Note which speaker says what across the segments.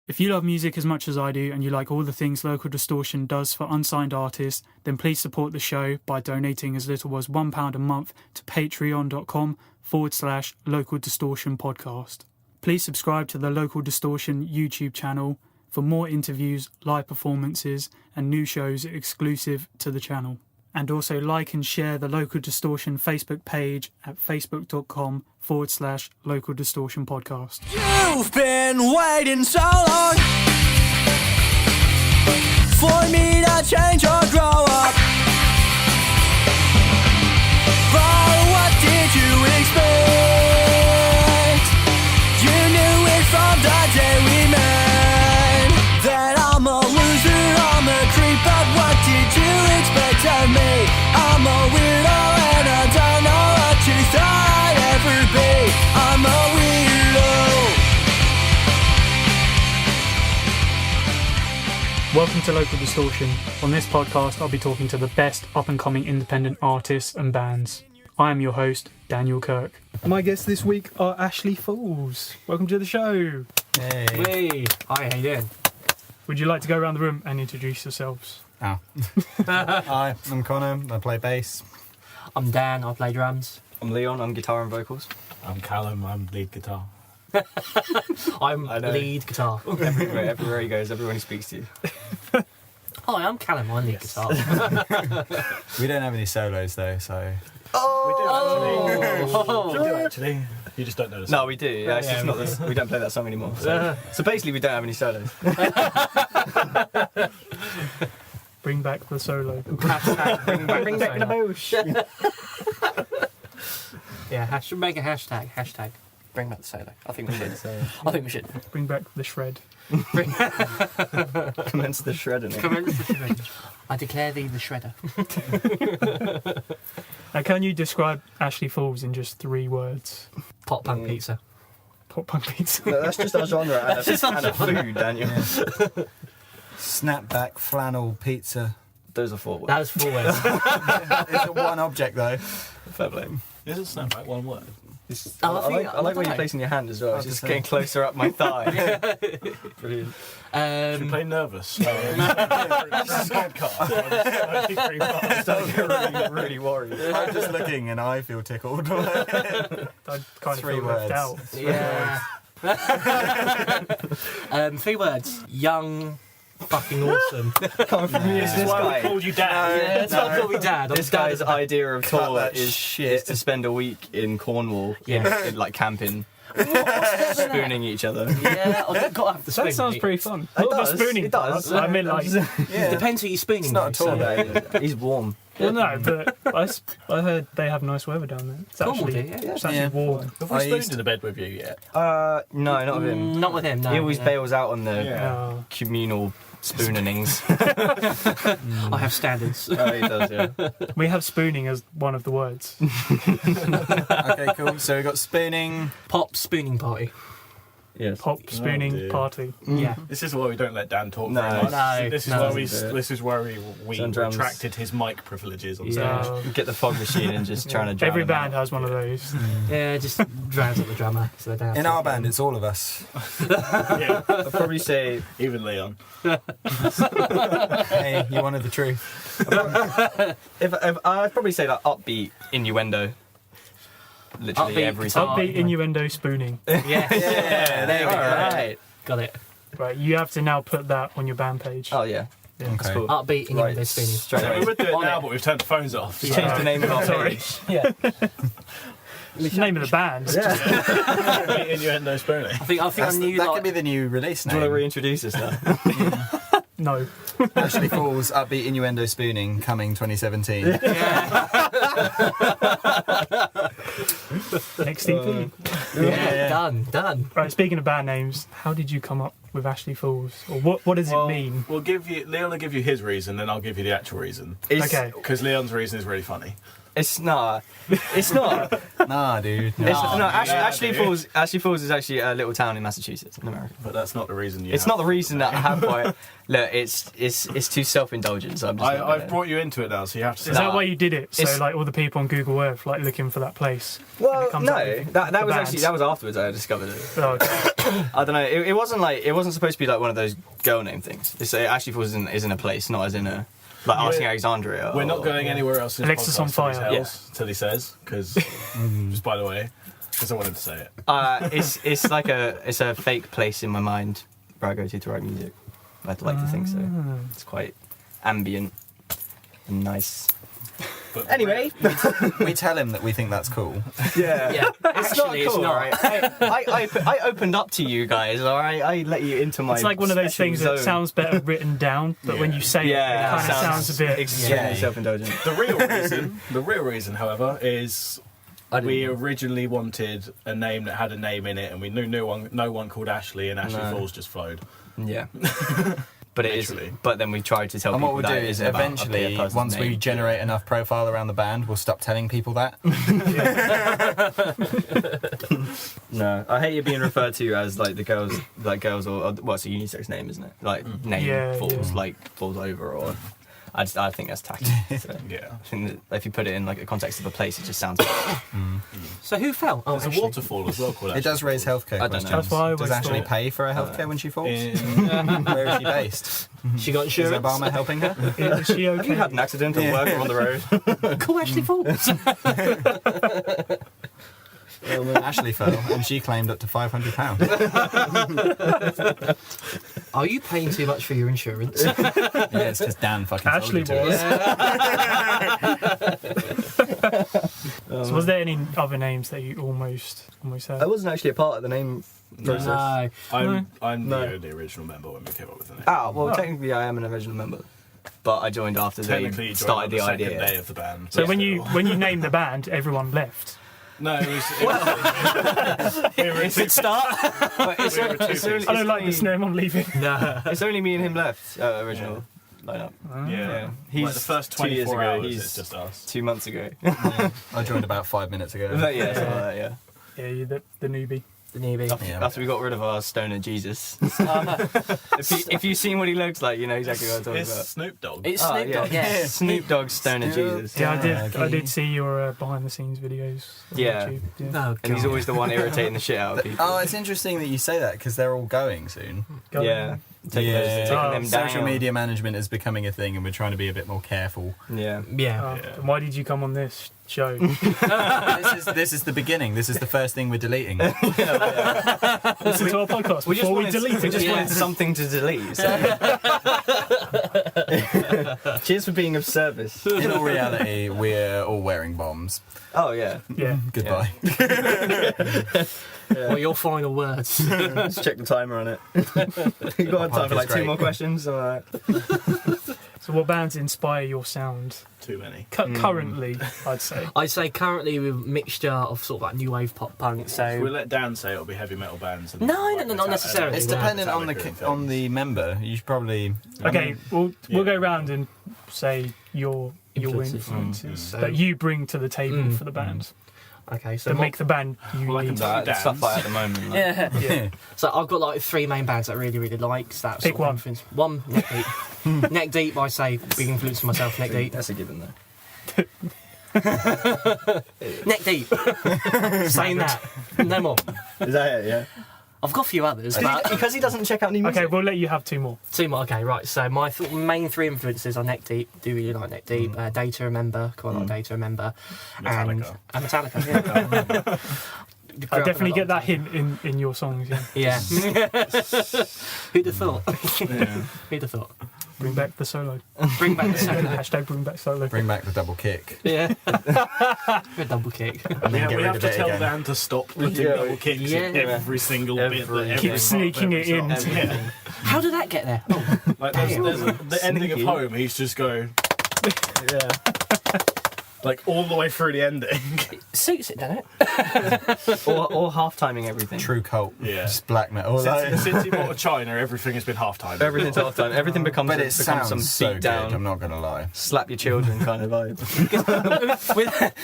Speaker 1: If you love music as much as I do and you like all the things Local Distortion does for unsigned artists, then please support the show by donating as little as £1 a month to patreon.com/Local Distortion Podcast. Please subscribe to the Local Distortion YouTube channel for more interviews, live performances and new shows exclusive to the channel. And also like and share the Local Distortion Facebook page at facebook.com/Local Distortion Podcast.
Speaker 2: You've been waiting so long for me to change or grow up. But what did you expect? You knew it from the day we met that I'm a loser, I'm a creep, but what did you expect of me? I'm a weirdo and I don't know what you thought I'd ever be. I'm a weirdo.
Speaker 1: Welcome to Local Distortion. On this podcast, I'll be talking to the best up-and-coming independent artists and bands. I am your host, Daniel Kirk. My guests this week are Ashley Falls. Welcome to the show.
Speaker 3: Hey. Hi, how you doing?
Speaker 1: Would you like to go around the room and introduce yourselves?
Speaker 4: Oh. Hi, I'm Connor, I play bass.
Speaker 3: I'm Dan, I play drums.
Speaker 5: I'm Leon, I'm guitar and vocals.
Speaker 6: I'm Callum, I'm lead guitar.
Speaker 3: I'm lead guitar.
Speaker 5: Everywhere he goes, everyone he speaks to you.
Speaker 3: Hi, I'm Callum, I'm lead guitar.
Speaker 4: We don't have any solos though, so...
Speaker 6: We do actually. You just don't know the song.
Speaker 5: No, we do. Yeah, it's just not this. We don't play that song anymore. So basically, we don't have any solos.
Speaker 1: Bring back the solo.
Speaker 3: Bring back the
Speaker 5: bush.
Speaker 3: Yeah, should make a hashtag. Hashtag. Bring back the solo. I think we should. I think we should.
Speaker 1: Bring back the shred.
Speaker 5: Commence the shredding.
Speaker 3: Commence the shredding. I declare thee the shredder.
Speaker 1: Now, can you describe Ashley Falls in just 3 words?
Speaker 3: Pop punk pizza.
Speaker 1: Pop punk pizza.
Speaker 5: No, that's just our genre and a food, Daniel.
Speaker 4: Yeah. Snapback flannel pizza.
Speaker 5: Those are 4 words.
Speaker 3: That was 4 words.
Speaker 4: It's a one object though.
Speaker 5: Fair play.
Speaker 6: Is it snapback one word?
Speaker 5: I like where you're placing your hand as well. It's just getting closer up my thigh. Brilliant.
Speaker 6: Should we play nervous? This is a podcast.
Speaker 5: Don't get really worried.
Speaker 4: I'm just looking and I feel tickled.
Speaker 1: I kind of
Speaker 4: 3
Speaker 1: feel left out.
Speaker 3: Yeah. 3 words. Young. Fucking awesome.
Speaker 5: Coming from you,
Speaker 6: This is why we called you Dad.
Speaker 3: Yeah, that's what I thought we dad.
Speaker 5: This guy's idea of tour
Speaker 4: that
Speaker 5: is to spend a week in Cornwall, in, like camping, spooning each other.
Speaker 3: Yeah, I've got to have the spoon.
Speaker 1: That sounds pretty fun.
Speaker 5: It
Speaker 1: Not the
Speaker 5: does,
Speaker 1: spooning
Speaker 5: it does.
Speaker 1: part. I mean, like...
Speaker 4: Yeah.
Speaker 3: Depends who you're spooning.
Speaker 4: It's not
Speaker 3: though,
Speaker 4: at all.
Speaker 3: so-
Speaker 5: He's warm.
Speaker 1: Well, no, but I heard they have nice weather down there. It's
Speaker 3: Cornwall
Speaker 1: actually,
Speaker 3: do, yeah.
Speaker 1: it's actually
Speaker 4: Yeah.
Speaker 1: warm.
Speaker 6: Have we spooned in the bed with you yet?
Speaker 5: No, not with him.
Speaker 3: Not with him, no.
Speaker 5: He always bails out on the
Speaker 6: Yeah.
Speaker 5: communal spoonings.
Speaker 3: I have standards.
Speaker 5: He does, yeah.
Speaker 1: We have spooning as one of the words.
Speaker 4: Okay, cool. So we've got spooning.
Speaker 3: Pop spooning party.
Speaker 5: Yes.
Speaker 1: Pop spooning
Speaker 6: dear.
Speaker 1: party.
Speaker 3: Yeah.
Speaker 6: This is why we don't let Dan talk
Speaker 5: No.
Speaker 6: very much.
Speaker 3: No,
Speaker 6: This is
Speaker 3: no.
Speaker 6: why This is where we
Speaker 5: Some drums.
Speaker 6: retracted his mic privileges on stage.
Speaker 1: Yeah.
Speaker 5: Get the fog machine and just trying to drown
Speaker 1: Every
Speaker 5: him
Speaker 1: band
Speaker 5: out.
Speaker 1: has one of those.
Speaker 3: Yeah, just drowns out the drummer. So they're down.
Speaker 4: In our band, it's all of us.
Speaker 6: Yeah,
Speaker 5: I'd probably say
Speaker 6: even Leon.
Speaker 4: Hey, you wanted the truth.
Speaker 5: if I'd probably say like upbeat innuendo. Literally
Speaker 3: Upbeat
Speaker 5: every
Speaker 3: guitar.
Speaker 5: song.
Speaker 1: Upbeat innuendo spooning.
Speaker 3: Yeah.
Speaker 5: Yeah, there we go.
Speaker 3: Alright. Got it.
Speaker 1: Right, you have to now put that on your band page.
Speaker 5: Oh yeah.
Speaker 1: Yeah.
Speaker 5: That's cool.
Speaker 3: Upbeat and
Speaker 5: Right,
Speaker 3: right. spooning.
Speaker 5: straight
Speaker 6: We
Speaker 5: away.
Speaker 6: would do it
Speaker 3: On
Speaker 6: now,
Speaker 3: it.
Speaker 6: but we've turned the phones off.
Speaker 5: Just change the name of our
Speaker 1: Sorry.
Speaker 5: page.
Speaker 3: Yeah.
Speaker 1: It's the name of the band.
Speaker 6: Upbeat innuendo spooning.
Speaker 3: I think I knew
Speaker 4: That
Speaker 3: like,
Speaker 4: could be the new release
Speaker 5: Do you want to
Speaker 4: name.
Speaker 5: reintroduce us now?
Speaker 1: No.
Speaker 4: Ashley Falls, upbeat innuendo spooning, coming 2017.
Speaker 1: Next EP.
Speaker 3: Done.
Speaker 1: Right, speaking of band names, how did you come up with Ashley Falls? Or what does it mean?
Speaker 6: Leon will give you his reason, then I'll give you the actual reason.
Speaker 1: Okay.
Speaker 6: Because Leon's reason is really funny.
Speaker 5: It's not. It's not.
Speaker 4: Nah, dude.
Speaker 5: It's, no, Ashley Falls is actually a little town in Massachusetts, in America.
Speaker 6: But that's not the reason you
Speaker 5: It's not the reason that I have quite. Look, it's too self-indulgent. So I'm just.
Speaker 6: I've brought you into it now, so you have to.
Speaker 1: Is that why you did it? So
Speaker 5: It's-
Speaker 1: like all the people on Google Earth like looking for that place.
Speaker 5: Well,
Speaker 1: it comes
Speaker 5: no,
Speaker 1: up with
Speaker 5: that
Speaker 1: the
Speaker 5: was
Speaker 1: bands.
Speaker 5: actually that was afterwards I discovered it.
Speaker 1: Oh, okay.
Speaker 5: I don't know. It wasn't supposed to be like one of those girl name things. It's Ashley Falls isn't a place, not as in a like asking Alexandria.
Speaker 6: We're not going anywhere else in this
Speaker 1: Alexis on
Speaker 6: podcast
Speaker 1: fire.
Speaker 6: till he says, because just by the way, because I wanted to say it.
Speaker 5: It's like it's a fake place in my mind where I go to write music. I'd like to think so. It's quite ambient and nice.
Speaker 6: But
Speaker 5: Anyway,
Speaker 4: We tell him that we think that's cool.
Speaker 3: Yeah,
Speaker 5: it's not
Speaker 3: actually,
Speaker 5: cool,
Speaker 3: it's not.
Speaker 5: alright? I opened up to you guys, alright? I let you into my
Speaker 1: It's like one of those
Speaker 5: special
Speaker 1: things
Speaker 5: zone.
Speaker 1: that sounds better written down, but when you say it kind of sounds a bit.
Speaker 5: extremely self-indulgent.
Speaker 6: the real reason, however, is we originally wanted a name that had a name in it, and we knew no one called Ashley, and Ashley
Speaker 5: No.
Speaker 6: Falls just flowed.
Speaker 5: Yeah. But it is.
Speaker 6: Literally.
Speaker 5: But then we tried to tell
Speaker 4: And
Speaker 5: people
Speaker 4: what we'll
Speaker 5: that
Speaker 4: do
Speaker 5: it
Speaker 4: is
Speaker 5: isn't about a
Speaker 4: eventually,
Speaker 5: person's
Speaker 4: once we
Speaker 5: name.
Speaker 4: generate enough profile around the band, we'll stop telling people that.
Speaker 5: No, I hate it being referred to as like the girls, or well, it's a unisex name, isn't it? Like name
Speaker 1: Yeah,
Speaker 5: falls,
Speaker 1: yeah.
Speaker 5: like falls over, or I think that's tacky. So
Speaker 6: Yeah.
Speaker 5: I think that if you put it in like the context of a place, it just sounds.
Speaker 3: So who fell? Oh,
Speaker 6: There's a
Speaker 3: actually.
Speaker 6: waterfall as well called
Speaker 4: It does raise healthcare
Speaker 5: I don't know.
Speaker 4: questions.
Speaker 1: That's why I
Speaker 4: Does
Speaker 1: always
Speaker 4: Ashley
Speaker 1: thought-
Speaker 4: pay for her healthcare when she falls?
Speaker 6: In,
Speaker 4: Where is she based?
Speaker 3: She got
Speaker 4: Is
Speaker 3: insurance.
Speaker 4: Obama helping her?
Speaker 1: Is she
Speaker 5: Have you
Speaker 1: okay?
Speaker 5: had an accident at work or on the road?
Speaker 3: Call Ashley Falls.
Speaker 4: Ashley fell, and she claimed up to £500.
Speaker 3: Are you paying too much for your insurance?
Speaker 4: Yeah, it's because Dan fucking
Speaker 1: Ashley
Speaker 4: told you to.
Speaker 1: was. So was there any other names that you almost had?
Speaker 5: I wasn't actually a part of the name process.
Speaker 3: No.
Speaker 6: I'm
Speaker 5: No.
Speaker 6: the original member when we came up with the name.
Speaker 5: Ah, well, technically I am an original member, but I joined after
Speaker 6: Technically,
Speaker 5: they
Speaker 6: you joined
Speaker 5: started
Speaker 6: on
Speaker 5: the
Speaker 6: second
Speaker 5: idea.
Speaker 6: day of the band.
Speaker 1: So
Speaker 6: but
Speaker 1: when you
Speaker 6: still.
Speaker 1: named the band, everyone left.
Speaker 6: No, it was. We were two-
Speaker 5: start. It's,
Speaker 6: We were two
Speaker 5: it's only,
Speaker 1: I don't like this name. I'm leaving.
Speaker 3: No.
Speaker 5: It's only me and him left. Original lineup.
Speaker 6: Yeah.
Speaker 5: He's
Speaker 6: Like the first
Speaker 5: 2 years
Speaker 6: 24
Speaker 5: ago.
Speaker 6: hours,
Speaker 5: He's
Speaker 6: it's just us.
Speaker 5: 2 months ago.
Speaker 4: I joined about 5 minutes ago.
Speaker 5: Yeah, something like that, yeah.
Speaker 1: Yeah, you're the newbie.
Speaker 3: The newbie.
Speaker 4: Yeah.
Speaker 5: After we got rid of our stoner Jesus. if you've seen what he looks like, you know exactly what I'm talking
Speaker 6: It's
Speaker 5: about.
Speaker 6: Snoop Dogg.
Speaker 3: It's
Speaker 5: Oh,
Speaker 3: Snoop Dogg, yeah.
Speaker 5: Snoop Dogg stoner Jesus.
Speaker 1: Yeah, I
Speaker 4: Doggy.
Speaker 1: did see your behind the scenes videos. On
Speaker 5: Yeah.
Speaker 1: YouTube. Yeah.
Speaker 3: Oh, God.
Speaker 5: And he's always the one irritating the shit out of people.
Speaker 4: Oh, it's interesting that you say that because they're all going soon.
Speaker 1: Go
Speaker 5: yeah.
Speaker 1: on.
Speaker 5: Taking
Speaker 4: Yeah.
Speaker 5: them down.
Speaker 4: Social media management is becoming a thing, and we're trying to be a bit more careful.
Speaker 5: Yeah.
Speaker 3: Yeah.
Speaker 1: And why did you come on this show?
Speaker 4: This is the beginning. This is the first thing we're deleting.
Speaker 1: Listen to our podcast before we delete
Speaker 5: we
Speaker 1: it.
Speaker 5: just wanted something to delete. So. Cheers for being of service.
Speaker 4: In all reality, we're all wearing bombs.
Speaker 5: Oh yeah.
Speaker 1: Yeah.
Speaker 4: Goodbye.
Speaker 3: What are your final words?
Speaker 5: Let's check the timer on it. You got time for like 2
Speaker 4: great.
Speaker 5: more questions? Alright.
Speaker 1: So what bands inspire your sound?
Speaker 6: Too many.
Speaker 1: Currently, I'd say.
Speaker 3: I'd say currently with a mixture of sort of like new wave pop punk.
Speaker 6: If we
Speaker 3: So
Speaker 6: let Dan say it'll be heavy metal bands. And
Speaker 3: No, not necessarily.
Speaker 4: It's
Speaker 3: Yeah.
Speaker 4: dependent on
Speaker 6: Metallica and
Speaker 4: the on
Speaker 6: things.
Speaker 4: the member. You should probably.
Speaker 1: Okay, we'll
Speaker 6: yeah.
Speaker 1: go round and say your
Speaker 3: Influences.
Speaker 1: influences that you bring to the table for the band
Speaker 3: okay, so
Speaker 1: that
Speaker 3: what-
Speaker 1: make the band
Speaker 6: Like
Speaker 1: unique.
Speaker 6: a
Speaker 5: Stuff like at the moment. Like.
Speaker 3: yeah.
Speaker 1: Yeah.
Speaker 3: So I've got like 3 main bands that I really like. So that's
Speaker 1: Pick
Speaker 3: sort of
Speaker 1: one.
Speaker 3: influence. One, Neck Deep. Neck Deep, I say big influence on myself. Neck Deep.
Speaker 5: That's a given though.
Speaker 3: Neck Deep. Saying that. No more.
Speaker 5: Is that it? Yeah.
Speaker 3: I've got a few others, but
Speaker 5: Because he doesn't check out new music.
Speaker 1: Okay, we'll let you have 2 more.
Speaker 3: 2 more. Okay, right. So my main 3 influences are Neck Deep. Do really like Neck Deep. Data Remember. Quite a lot of Data Remember.
Speaker 6: Metallica.
Speaker 3: And Metallica. Yeah.
Speaker 1: I definitely get that hint in your songs. Yeah.
Speaker 3: Yeah. Who'd have thought?
Speaker 6: Yeah.
Speaker 3: Who'd have thought?
Speaker 1: Bring back the solo.
Speaker 3: Bring back the solo.
Speaker 1: Hashtag bring back solo.
Speaker 4: Bring back the double kick.
Speaker 3: Yeah. A double kick.
Speaker 4: And then get
Speaker 6: we
Speaker 4: rid
Speaker 6: have
Speaker 4: of
Speaker 6: to
Speaker 4: it
Speaker 6: tell
Speaker 4: again.
Speaker 6: Dan to stop putting
Speaker 5: Yeah.
Speaker 6: double kicks in
Speaker 3: Yeah.
Speaker 6: every single bit.
Speaker 5: Every-
Speaker 6: That
Speaker 1: Keep
Speaker 6: every
Speaker 1: sneaking
Speaker 6: part of
Speaker 1: it in.
Speaker 6: every song. Yeah.
Speaker 3: How did that get there? Oh,
Speaker 6: Like there's the ending of
Speaker 5: Sneaky.
Speaker 6: Home, he's just go.
Speaker 5: Yeah.
Speaker 6: like all the way through the ending.
Speaker 3: Suits it, doesn't it?
Speaker 5: or half timing everything.
Speaker 4: True cult.
Speaker 6: Yeah.
Speaker 4: Just black metal.
Speaker 6: Since he bought China, everything has been half time.
Speaker 5: Everything's half time. Everything becomes
Speaker 4: But it
Speaker 5: becomes
Speaker 4: sounds
Speaker 5: some
Speaker 4: so
Speaker 5: beat
Speaker 4: good,
Speaker 5: down,
Speaker 4: I'm not going to lie.
Speaker 5: slap your children kind of vibe.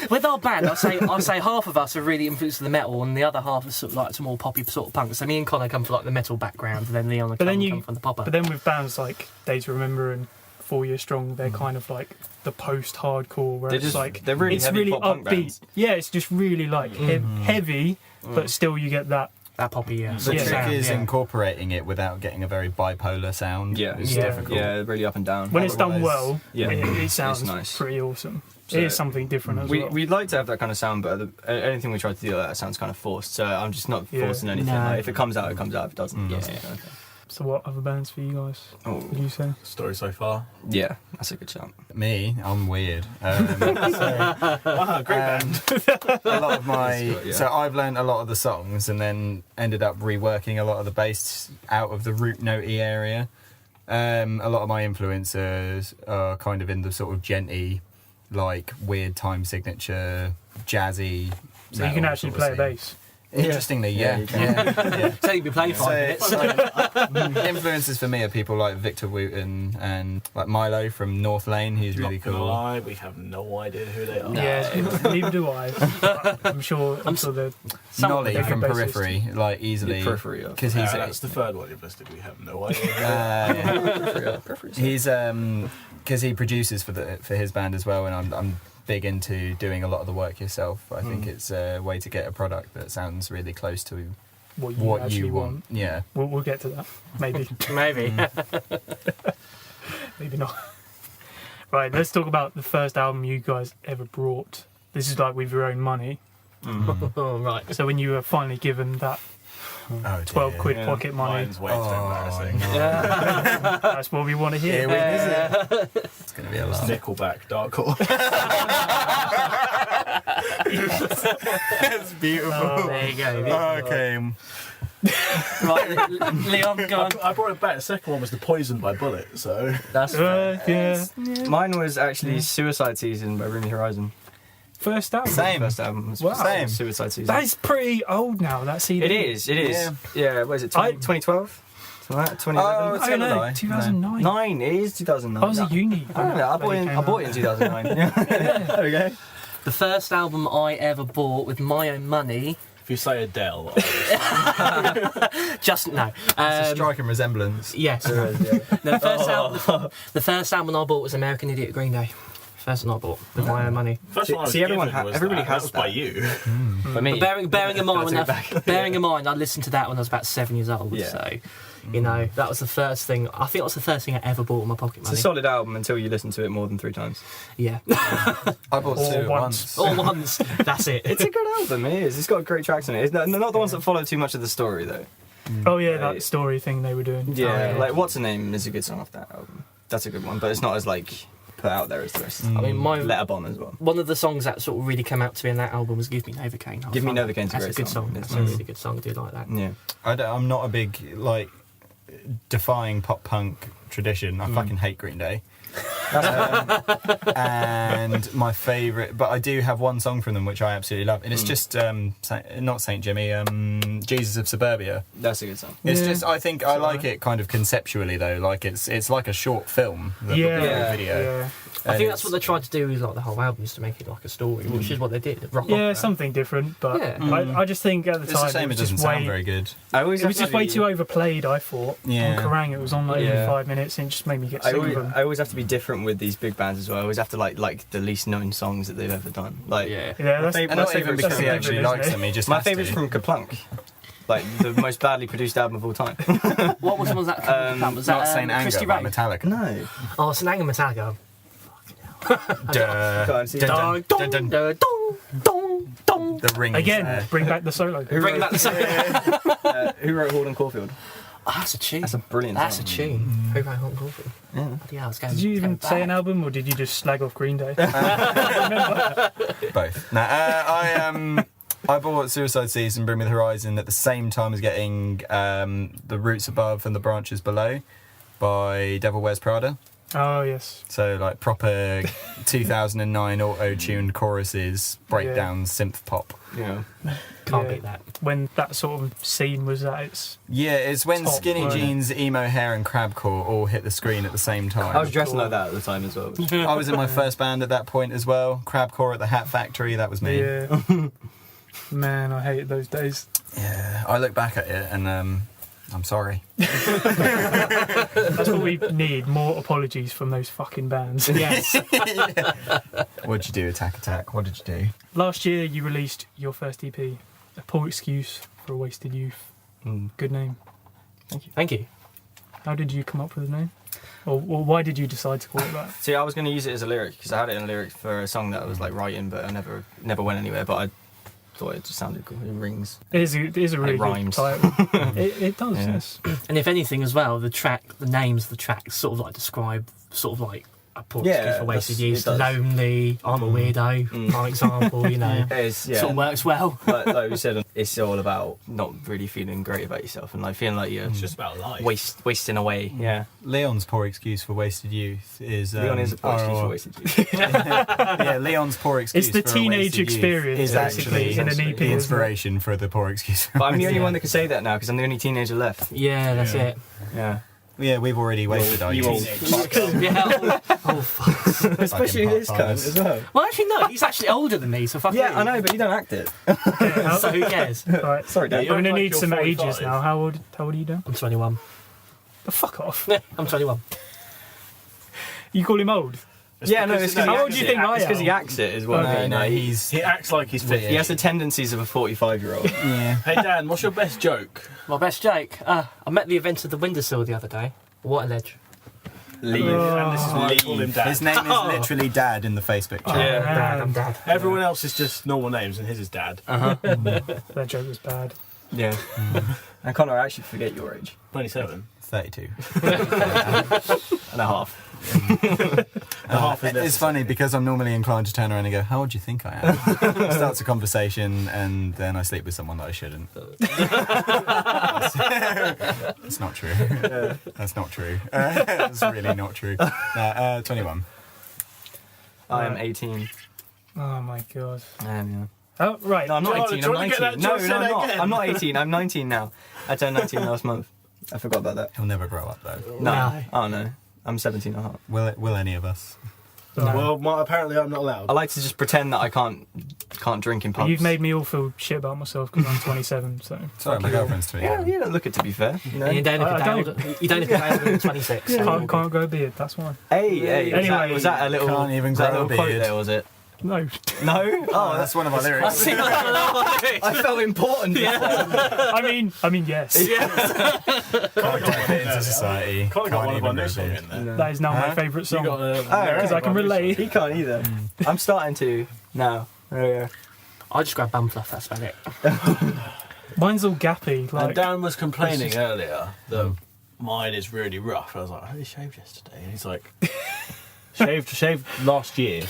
Speaker 3: with our band, I'll say half of us are really influenced with the metal, and the other half is sort of like some more poppy sort of punk. So me and Connor come from like the metal background, and then Leon and Callum come from the popper.
Speaker 1: But then with bands like Day to Remember and 4 Year Strong, they're kind of like the post-hardcore, where
Speaker 5: They're really
Speaker 1: it's
Speaker 5: heavy
Speaker 1: really
Speaker 5: pop punk
Speaker 1: upbeat.
Speaker 5: bands.
Speaker 1: Yeah, it's just really like heavy, but still you get that.
Speaker 3: That poppy, yeah.
Speaker 4: The
Speaker 1: Yeah.
Speaker 4: trick
Speaker 3: sound,
Speaker 4: is
Speaker 3: yeah.
Speaker 4: incorporating it without getting a very bipolar sound.
Speaker 5: Yeah,
Speaker 4: It's
Speaker 1: Yeah.
Speaker 4: difficult.
Speaker 5: Yeah, really up and down.
Speaker 1: When it's done
Speaker 4: Otherwise-
Speaker 1: well,
Speaker 5: Yeah.
Speaker 1: it sounds
Speaker 5: It's nice.
Speaker 1: pretty awesome.
Speaker 5: So
Speaker 1: it is something different as well.
Speaker 5: We'd like to have that kind of sound, but anything we try to do that sounds kind of forced. So I'm just not
Speaker 1: Yeah.
Speaker 5: forcing anything.
Speaker 3: No.
Speaker 5: Like, if it comes out, it comes out. If it doesn't, it
Speaker 3: Yeah.
Speaker 5: doesn't. Okay.
Speaker 1: So what other bands for you guys,
Speaker 5: Oh,
Speaker 1: would you say?
Speaker 6: Story so far.
Speaker 5: yeah, that's a good shout.
Speaker 4: Me, I'm weird.
Speaker 6: Great band.
Speaker 4: A lot of my
Speaker 5: Yeah.
Speaker 4: so I've learned a lot of the songs and then ended up reworking a lot of the bass out of the root notey area. A lot of my influences are kind of in the sort of genty, like weird time signature, jazzy.
Speaker 1: So you can
Speaker 4: metal
Speaker 1: actually
Speaker 4: sort of
Speaker 1: play a
Speaker 4: scene.
Speaker 1: bass.
Speaker 4: Interestingly,
Speaker 5: Yeah,
Speaker 4: yeah.
Speaker 5: you can.
Speaker 4: yeah.
Speaker 3: So you've been playing 5
Speaker 4: So,
Speaker 3: minutes.
Speaker 4: influences for me are people like Victor Wooten and like Milo from North Lane. He's really
Speaker 6: Not gonna
Speaker 4: cool.
Speaker 6: lie, we have no idea who they are.
Speaker 1: Yeah, neither do I. But I'm sure they're
Speaker 4: Nolly
Speaker 1: they're
Speaker 4: from
Speaker 1: good bassists.
Speaker 4: Periphery, like easily,
Speaker 5: Periphery, yeah.
Speaker 4: because
Speaker 6: Yeah, that's the third one you've listed. We have no idea.
Speaker 4: he's because he produces for his band as well, and I'm big into doing a lot of the work yourself. I think it's a way to get a product that sounds really close to
Speaker 1: What you
Speaker 4: what
Speaker 1: actually
Speaker 4: you want. Yeah.
Speaker 1: We'll get to that. Maybe.
Speaker 3: Maybe.
Speaker 1: Maybe not. Right, let's talk about the first album you guys ever brought. This is like with your own money.
Speaker 3: Oh, right.
Speaker 1: So when you were finally given that
Speaker 4: Oh,
Speaker 1: 12
Speaker 4: dear.
Speaker 1: quid
Speaker 5: Yeah.
Speaker 1: pocket money,
Speaker 6: Mine's way too embarrassing.
Speaker 1: that's what we want to hear.
Speaker 4: Here we is it? It's gonna be a lot.
Speaker 6: Nickelback, Darkcore.
Speaker 4: It's beautiful.
Speaker 3: There you go.
Speaker 4: Okay.
Speaker 3: Right, Leon, go on.
Speaker 6: I brought it back. The second one was The Poison by Bullet, so...
Speaker 3: That's
Speaker 1: Yeah.
Speaker 5: Mine was actually Suicide Season by Bring Me Horizon.
Speaker 1: First album.
Speaker 4: Same.
Speaker 5: First album was
Speaker 1: Wow.
Speaker 4: Same.
Speaker 5: Suicide Season.
Speaker 1: That is pretty old now, that CD.
Speaker 5: It is. Yeah, what is it, 2012? Something like that, 2011?
Speaker 4: Oh,
Speaker 1: I
Speaker 4: it's
Speaker 1: don't know,
Speaker 4: lie.
Speaker 1: 2009.
Speaker 5: 9, it is 2009.
Speaker 1: I was a uni.
Speaker 5: I don't know, I bought it in 2009. There we go.
Speaker 3: the first album I ever bought with my own money.
Speaker 6: If you say Adele,
Speaker 3: Just no.
Speaker 4: It's a striking resemblance.
Speaker 3: Yes. No, the first album I bought was American Idiot Green Day. First one I bought with my own money.
Speaker 6: first one I was
Speaker 5: See, everyone
Speaker 6: given was
Speaker 5: everybody
Speaker 6: that.
Speaker 5: has
Speaker 6: That was by
Speaker 5: that.
Speaker 6: you.
Speaker 5: For me,
Speaker 3: Bearing in mind,
Speaker 5: Gotta take
Speaker 3: bearing in mind, I listened to that when I was about 7 years old.
Speaker 5: Yeah.
Speaker 3: So, you know, that was the first thing. I think that was the first thing I ever bought with my pocket
Speaker 5: it's
Speaker 3: money.
Speaker 5: a solid album until you listen to it more than 3 times.
Speaker 3: Yeah.
Speaker 4: I bought
Speaker 1: Or
Speaker 4: two at
Speaker 1: once.
Speaker 4: once.
Speaker 3: All once. That's it.
Speaker 5: It's a good album, it is. It's got great tracks on it. It's not the ones that follow too much of the story, though.
Speaker 1: Oh yeah, that story thing they were doing.
Speaker 5: Yeah,
Speaker 3: yeah.
Speaker 5: like What's Her Name is a good song off that album. That's a good one, but it's not as like put out there as the rest.
Speaker 3: I mean,
Speaker 5: Letter Bomb as well.
Speaker 3: one of the songs that sort of really came out to me in that album was "Give Me Novocaine." I was
Speaker 5: Give Me
Speaker 3: like,
Speaker 5: Novocaine's a
Speaker 3: That's
Speaker 5: great
Speaker 3: a good
Speaker 5: song.
Speaker 3: song. That's a really good song. I do like that.
Speaker 5: Yeah.
Speaker 4: I'm not a big like defying pop punk tradition. I fucking hate Green Day. And my favourite, but I do have one song from them which I absolutely love, and it's just not Saint Jimmy, Jesus of Suburbia.
Speaker 5: That's a good song.
Speaker 4: It's
Speaker 1: Yeah.
Speaker 4: just I think I like it kind of conceptually though, like it's like a short film. The
Speaker 1: Yeah.
Speaker 4: video.
Speaker 1: Yeah.
Speaker 3: I
Speaker 4: And
Speaker 3: think that's what they tried to do with like the whole album, is to make it like a story, which is what they did. Rock
Speaker 1: Yeah,
Speaker 3: opera.
Speaker 1: something different, but
Speaker 3: Yeah.
Speaker 1: I just think at the
Speaker 4: It's
Speaker 1: time
Speaker 4: a shame
Speaker 1: it
Speaker 4: it
Speaker 1: was
Speaker 4: doesn't
Speaker 1: just
Speaker 4: sound
Speaker 1: way,
Speaker 4: very good.
Speaker 5: I always
Speaker 1: it was just way too overplayed. I thought
Speaker 4: Yeah.
Speaker 1: on Kerrang it was on like every
Speaker 5: Yeah.
Speaker 1: 5 minutes and it just made me get
Speaker 5: I
Speaker 1: sick of
Speaker 5: always,
Speaker 1: them.
Speaker 5: I always have to be different with these big bands as well. I always have to like the least known songs that they've ever done. Like
Speaker 3: Yeah.
Speaker 1: Yeah, that's,
Speaker 5: And
Speaker 4: And
Speaker 5: my
Speaker 4: not even
Speaker 5: favourite's
Speaker 4: because he
Speaker 1: different,
Speaker 4: actually
Speaker 1: isn't
Speaker 4: likes
Speaker 1: it?
Speaker 4: them, he just
Speaker 5: my
Speaker 4: has
Speaker 5: favourite's
Speaker 4: to.
Speaker 5: from Kaplunk. Like the most badly produced album of all time.
Speaker 3: What was that? That was
Speaker 4: Not
Speaker 3: that,
Speaker 4: Saint Anger
Speaker 3: Christy
Speaker 4: by
Speaker 3: Ray?
Speaker 4: Metallica.
Speaker 5: No.
Speaker 3: Oh, Saint Anger Metallica.
Speaker 4: Duh.
Speaker 5: Go on, see.
Speaker 4: Dun, dun, dun, dun.
Speaker 3: Dong.
Speaker 4: The ring.
Speaker 1: Again, bring back the solo.
Speaker 3: Bring back the song.
Speaker 5: Who wrote Hall and Caulfield?
Speaker 3: Oh, that's a tune.
Speaker 5: That's a brilliant
Speaker 3: That's a
Speaker 5: song.
Speaker 3: tune. Who wrote Hot and Coffee?
Speaker 5: Yeah.
Speaker 3: Bloody hell, it's going,
Speaker 1: Did you
Speaker 3: it's
Speaker 1: even
Speaker 3: going
Speaker 1: say an
Speaker 3: back.
Speaker 1: album or did you just slag off Green Day?
Speaker 4: Both. I bought Suicide Season, Bring Me the Horizon at the same time as getting The Roots Above and The Branches Below by Devil Wears Prada.
Speaker 1: Oh yes.
Speaker 4: So like proper 2009 auto-tuned choruses, breakdowns, synth pop.
Speaker 5: Yeah.
Speaker 3: Can't
Speaker 1: Yeah.
Speaker 3: beat that.
Speaker 1: When that sort of scene was at its
Speaker 4: Yeah, it's when
Speaker 1: Top,
Speaker 4: skinny
Speaker 1: wasn't it?
Speaker 4: jeans, emo hair, and crabcore all hit the screen at the same time.
Speaker 5: I was dressing like that at the time as well.
Speaker 4: I was in my first band at that point as well. Crabcore at the Hat Factory, that was me.
Speaker 1: yeah. Man, I hated those days.
Speaker 4: Yeah, I look back at it and I'm sorry.
Speaker 1: That's what we need, more apologies from those fucking bands.
Speaker 3: Yes.
Speaker 4: What'd you do, Attack? What did you do?
Speaker 1: Last year you released your first EP, A Poor Excuse for a Wasted Youth.
Speaker 5: Mm.
Speaker 1: Good name.
Speaker 3: Thank you.
Speaker 1: How did you come up with the name? Or why did you decide to call it that?
Speaker 5: See, I was going to use it as a lyric because I had it in a lyric for a song that I was like writing, but I never went anywhere. But I thought it just sounded cool. It rings.
Speaker 1: It is a really good
Speaker 5: rhymes.
Speaker 1: title. it does,
Speaker 5: Yeah.
Speaker 1: yes.
Speaker 3: And if anything as well, the names of the tracks sort of like describe sort of like a poor
Speaker 5: Yeah,
Speaker 3: excuse for wasted
Speaker 5: it
Speaker 3: use.
Speaker 5: does.
Speaker 3: Lonely, I'm a weirdo, for example, you know.
Speaker 5: It's, yeah.
Speaker 3: Sort of works well.
Speaker 5: like we said, it's all about not really feeling great about yourself and like feeling like you're
Speaker 6: It's just about life.
Speaker 5: wasting away. Yeah.
Speaker 4: Leon's poor excuse for wasted youth is...
Speaker 5: Leon is a poor excuse for wasted youth.
Speaker 4: Yeah, Leon's poor excuse
Speaker 1: It's the
Speaker 4: for a
Speaker 1: teenage
Speaker 4: wasted youth
Speaker 1: experience,
Speaker 4: is
Speaker 1: basically,
Speaker 4: actually
Speaker 1: in an EP.
Speaker 4: the inspiration for the poor excuse.
Speaker 5: But I'm the only
Speaker 3: Yeah.
Speaker 5: one that can say that now because I'm the only teenager left.
Speaker 3: Yeah, that's it.
Speaker 5: Yeah.
Speaker 4: Yeah, we've already wasted our
Speaker 5: you
Speaker 4: youth.
Speaker 5: old
Speaker 3: Yeah. Oh, fuck.
Speaker 5: Especially this cunt
Speaker 4: part-timers.
Speaker 5: as well.
Speaker 3: Well, actually, no, he's actually older than me, so fuck
Speaker 5: Yeah,
Speaker 3: you.
Speaker 5: I know, but you don't act it.
Speaker 3: So who cares?
Speaker 1: Right.
Speaker 5: Sorry, Dad.
Speaker 6: You
Speaker 1: I'm going to
Speaker 6: act like
Speaker 1: need
Speaker 6: you're
Speaker 1: some
Speaker 6: 45.
Speaker 1: ages now. How old are you doing?
Speaker 3: I'm 21.
Speaker 1: Oh, fuck off.
Speaker 3: Yeah, I'm 21.
Speaker 1: You call him old?
Speaker 5: Yeah, no, it's because
Speaker 1: How old do you think I
Speaker 5: It's because
Speaker 1: am?
Speaker 5: he acts it as well.
Speaker 1: Okay.
Speaker 4: No, he's...
Speaker 6: He acts like he's 50.
Speaker 5: He has the tendencies of a 45-year-old.
Speaker 4: Yeah.
Speaker 6: Hey Dan, what's your best joke?
Speaker 3: My best joke. I met the event of the windowsill the other day. What a ledge.
Speaker 5: Leave.
Speaker 6: And this is why I call him Dan.
Speaker 4: His name is literally Dad in the Facebook chat.
Speaker 5: Yeah.
Speaker 3: Dad, I'm dad.
Speaker 6: Everyone else is just normal names, and his is Dad.
Speaker 1: That joke was bad.
Speaker 5: Yeah. And Connor, I actually forget your age.
Speaker 6: 27.
Speaker 4: 32.
Speaker 5: And a half.
Speaker 6: Half is
Speaker 4: It's
Speaker 6: necessary.
Speaker 4: funny because I'm normally inclined to turn around and go, how old do you think I am? Starts a conversation and then I sleep with someone that I shouldn't. It's not true. That's not true. That's really not true. 21.
Speaker 5: I am 18.
Speaker 1: Oh my god.
Speaker 5: I am, yeah.
Speaker 1: Oh, right.
Speaker 5: No, I'm not
Speaker 6: John,
Speaker 5: 18,
Speaker 6: do you
Speaker 5: I'm
Speaker 6: want to get
Speaker 5: 19.
Speaker 6: that?
Speaker 5: No,
Speaker 6: John,
Speaker 5: no,
Speaker 6: say
Speaker 5: I'm
Speaker 6: that
Speaker 5: not.
Speaker 6: again.
Speaker 5: I'm not 18, I'm 19 now. I turned 19 last month. I forgot about that.
Speaker 4: He'll never grow up though.
Speaker 5: No. Oh, no. I'm 17 and a half.
Speaker 4: Will any of us?
Speaker 6: Well, apparently I'm not allowed.
Speaker 5: I like to just pretend that I can't drink in pubs.
Speaker 1: You've made me all feel shit about myself because I'm 27, so...
Speaker 4: Sorry, my girlfriend's 21.
Speaker 5: Yeah, you don't look it, to be fair. You know?
Speaker 3: And you don't look
Speaker 1: I
Speaker 3: a day
Speaker 1: don't.
Speaker 3: older. You don't look a day older than 26. so
Speaker 1: Can't grow a beard, that's why.
Speaker 5: Hey,
Speaker 1: Anyway,
Speaker 5: was that a little,
Speaker 4: can't even
Speaker 5: was that
Speaker 4: grow
Speaker 5: a
Speaker 4: a
Speaker 5: little quote
Speaker 4: beard.
Speaker 5: there, was it?
Speaker 1: No.
Speaker 5: No?
Speaker 4: Oh, that's one of our lyrics.
Speaker 5: I felt important.
Speaker 1: I mean, yes.
Speaker 4: Can't get fit into society.
Speaker 6: Can't got one of our
Speaker 4: even
Speaker 6: new
Speaker 4: grow a
Speaker 6: song
Speaker 4: beard.
Speaker 6: in there.
Speaker 1: That is now my
Speaker 4: Huh?
Speaker 1: favourite
Speaker 6: You
Speaker 1: song.
Speaker 6: got
Speaker 1: Because I can relate.
Speaker 5: He can't either. I'm starting to now. Oh, yeah.
Speaker 3: I just grab bum fluff, that's about it.
Speaker 1: Mine's all gappy. Like,
Speaker 6: And Dan was complaining earlier that mine is really rough. I was like, I only shaved yesterday. And he's like, shaved last year.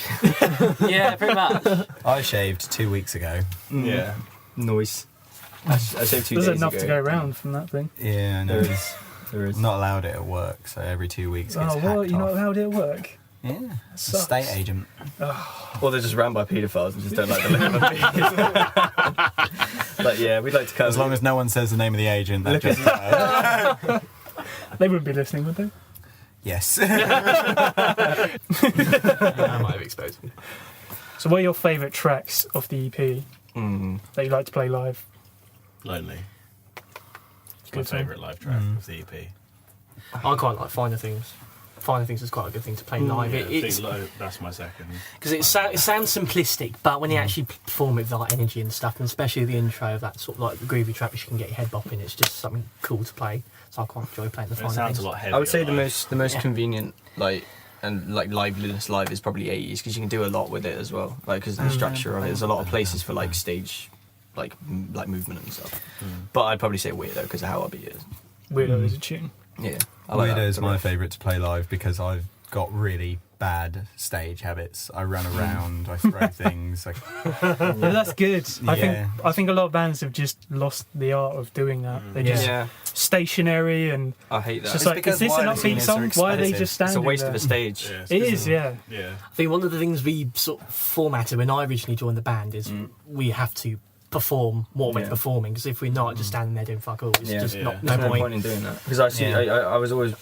Speaker 3: Yeah, pretty much.
Speaker 4: I shaved 2 weeks ago.
Speaker 6: Yeah.
Speaker 5: Noise. I saved 2
Speaker 1: there's
Speaker 5: days
Speaker 1: enough
Speaker 5: ago.
Speaker 1: to go round from that thing.
Speaker 4: Yeah, I know.
Speaker 5: There is. There is.
Speaker 4: I'm not allowed it at work, so every 2 weeks gets
Speaker 1: Oh,
Speaker 4: hacked
Speaker 1: what? You're not
Speaker 4: off.
Speaker 1: allowed it at work?
Speaker 4: Yeah,
Speaker 1: Sucks.
Speaker 4: estate agent.
Speaker 5: Or they're just ran by paedophiles and just don't like the look of a beard. But yeah, we'd like to cut.
Speaker 4: As long as no one says the name of the agent, that just fine.
Speaker 1: They wouldn't be listening, would they?
Speaker 4: Yes.
Speaker 3: I might have exposed me.
Speaker 1: So what are your favourite tracks of the EP that you like to play live?
Speaker 6: Lonely. It's my
Speaker 1: Good song.
Speaker 6: favourite live track of the EP.
Speaker 3: I quite like Finer Things. Finer Things is quite a good thing to play live.
Speaker 6: Yeah,
Speaker 3: It's
Speaker 6: that's my second.
Speaker 3: because it sounds simplistic, but when you actually perform it with like energy and stuff, and especially the intro of that sort of like the groovy track, which you can get your head bopping, it's just something cool to play. So I quite enjoy playing the
Speaker 6: It
Speaker 3: Finer
Speaker 6: sounds
Speaker 3: Things.
Speaker 6: a lot heavier.
Speaker 5: I would say the
Speaker 6: live.
Speaker 5: most convenient liveliness live is probably 80s because you can do a lot with it as well. Like because the structure of it, there's a lot of places for like stage, like movement and stuff. But I'd probably say Weirdo because of how upbeat it is.
Speaker 1: Weirdo is a tune.
Speaker 5: Yeah, I like
Speaker 4: Weirdo
Speaker 5: that.
Speaker 4: is my favourite to play live because I've got really bad stage habits. I run around, I throw things.
Speaker 1: Yeah, that's good.
Speaker 4: Yeah.
Speaker 1: I think a lot of bands have just lost the art of doing that. They just
Speaker 5: Yeah,
Speaker 1: stationary and
Speaker 5: I hate
Speaker 1: it's
Speaker 5: that.
Speaker 1: just
Speaker 4: It's
Speaker 1: like,
Speaker 4: because
Speaker 1: is this an
Speaker 4: wireless
Speaker 1: upbeat
Speaker 4: units are
Speaker 1: song? Why are they
Speaker 4: expensive.
Speaker 1: just standing
Speaker 5: It's a waste
Speaker 1: there?
Speaker 5: of a stage.
Speaker 6: Yeah, it's
Speaker 1: It
Speaker 6: just-
Speaker 1: is, yeah.
Speaker 6: Yeah.
Speaker 3: I think one of the things we sort of formatted when I originally joined the band is we have to perform what we're
Speaker 5: Yeah.
Speaker 3: performing, because if we're not just standing there doing fuck all, it's
Speaker 5: Yeah.
Speaker 3: just
Speaker 6: Yeah.
Speaker 3: not
Speaker 5: There's
Speaker 3: no
Speaker 5: no
Speaker 3: point.
Speaker 5: point in doing that because I see.
Speaker 4: Yeah.
Speaker 5: I was always.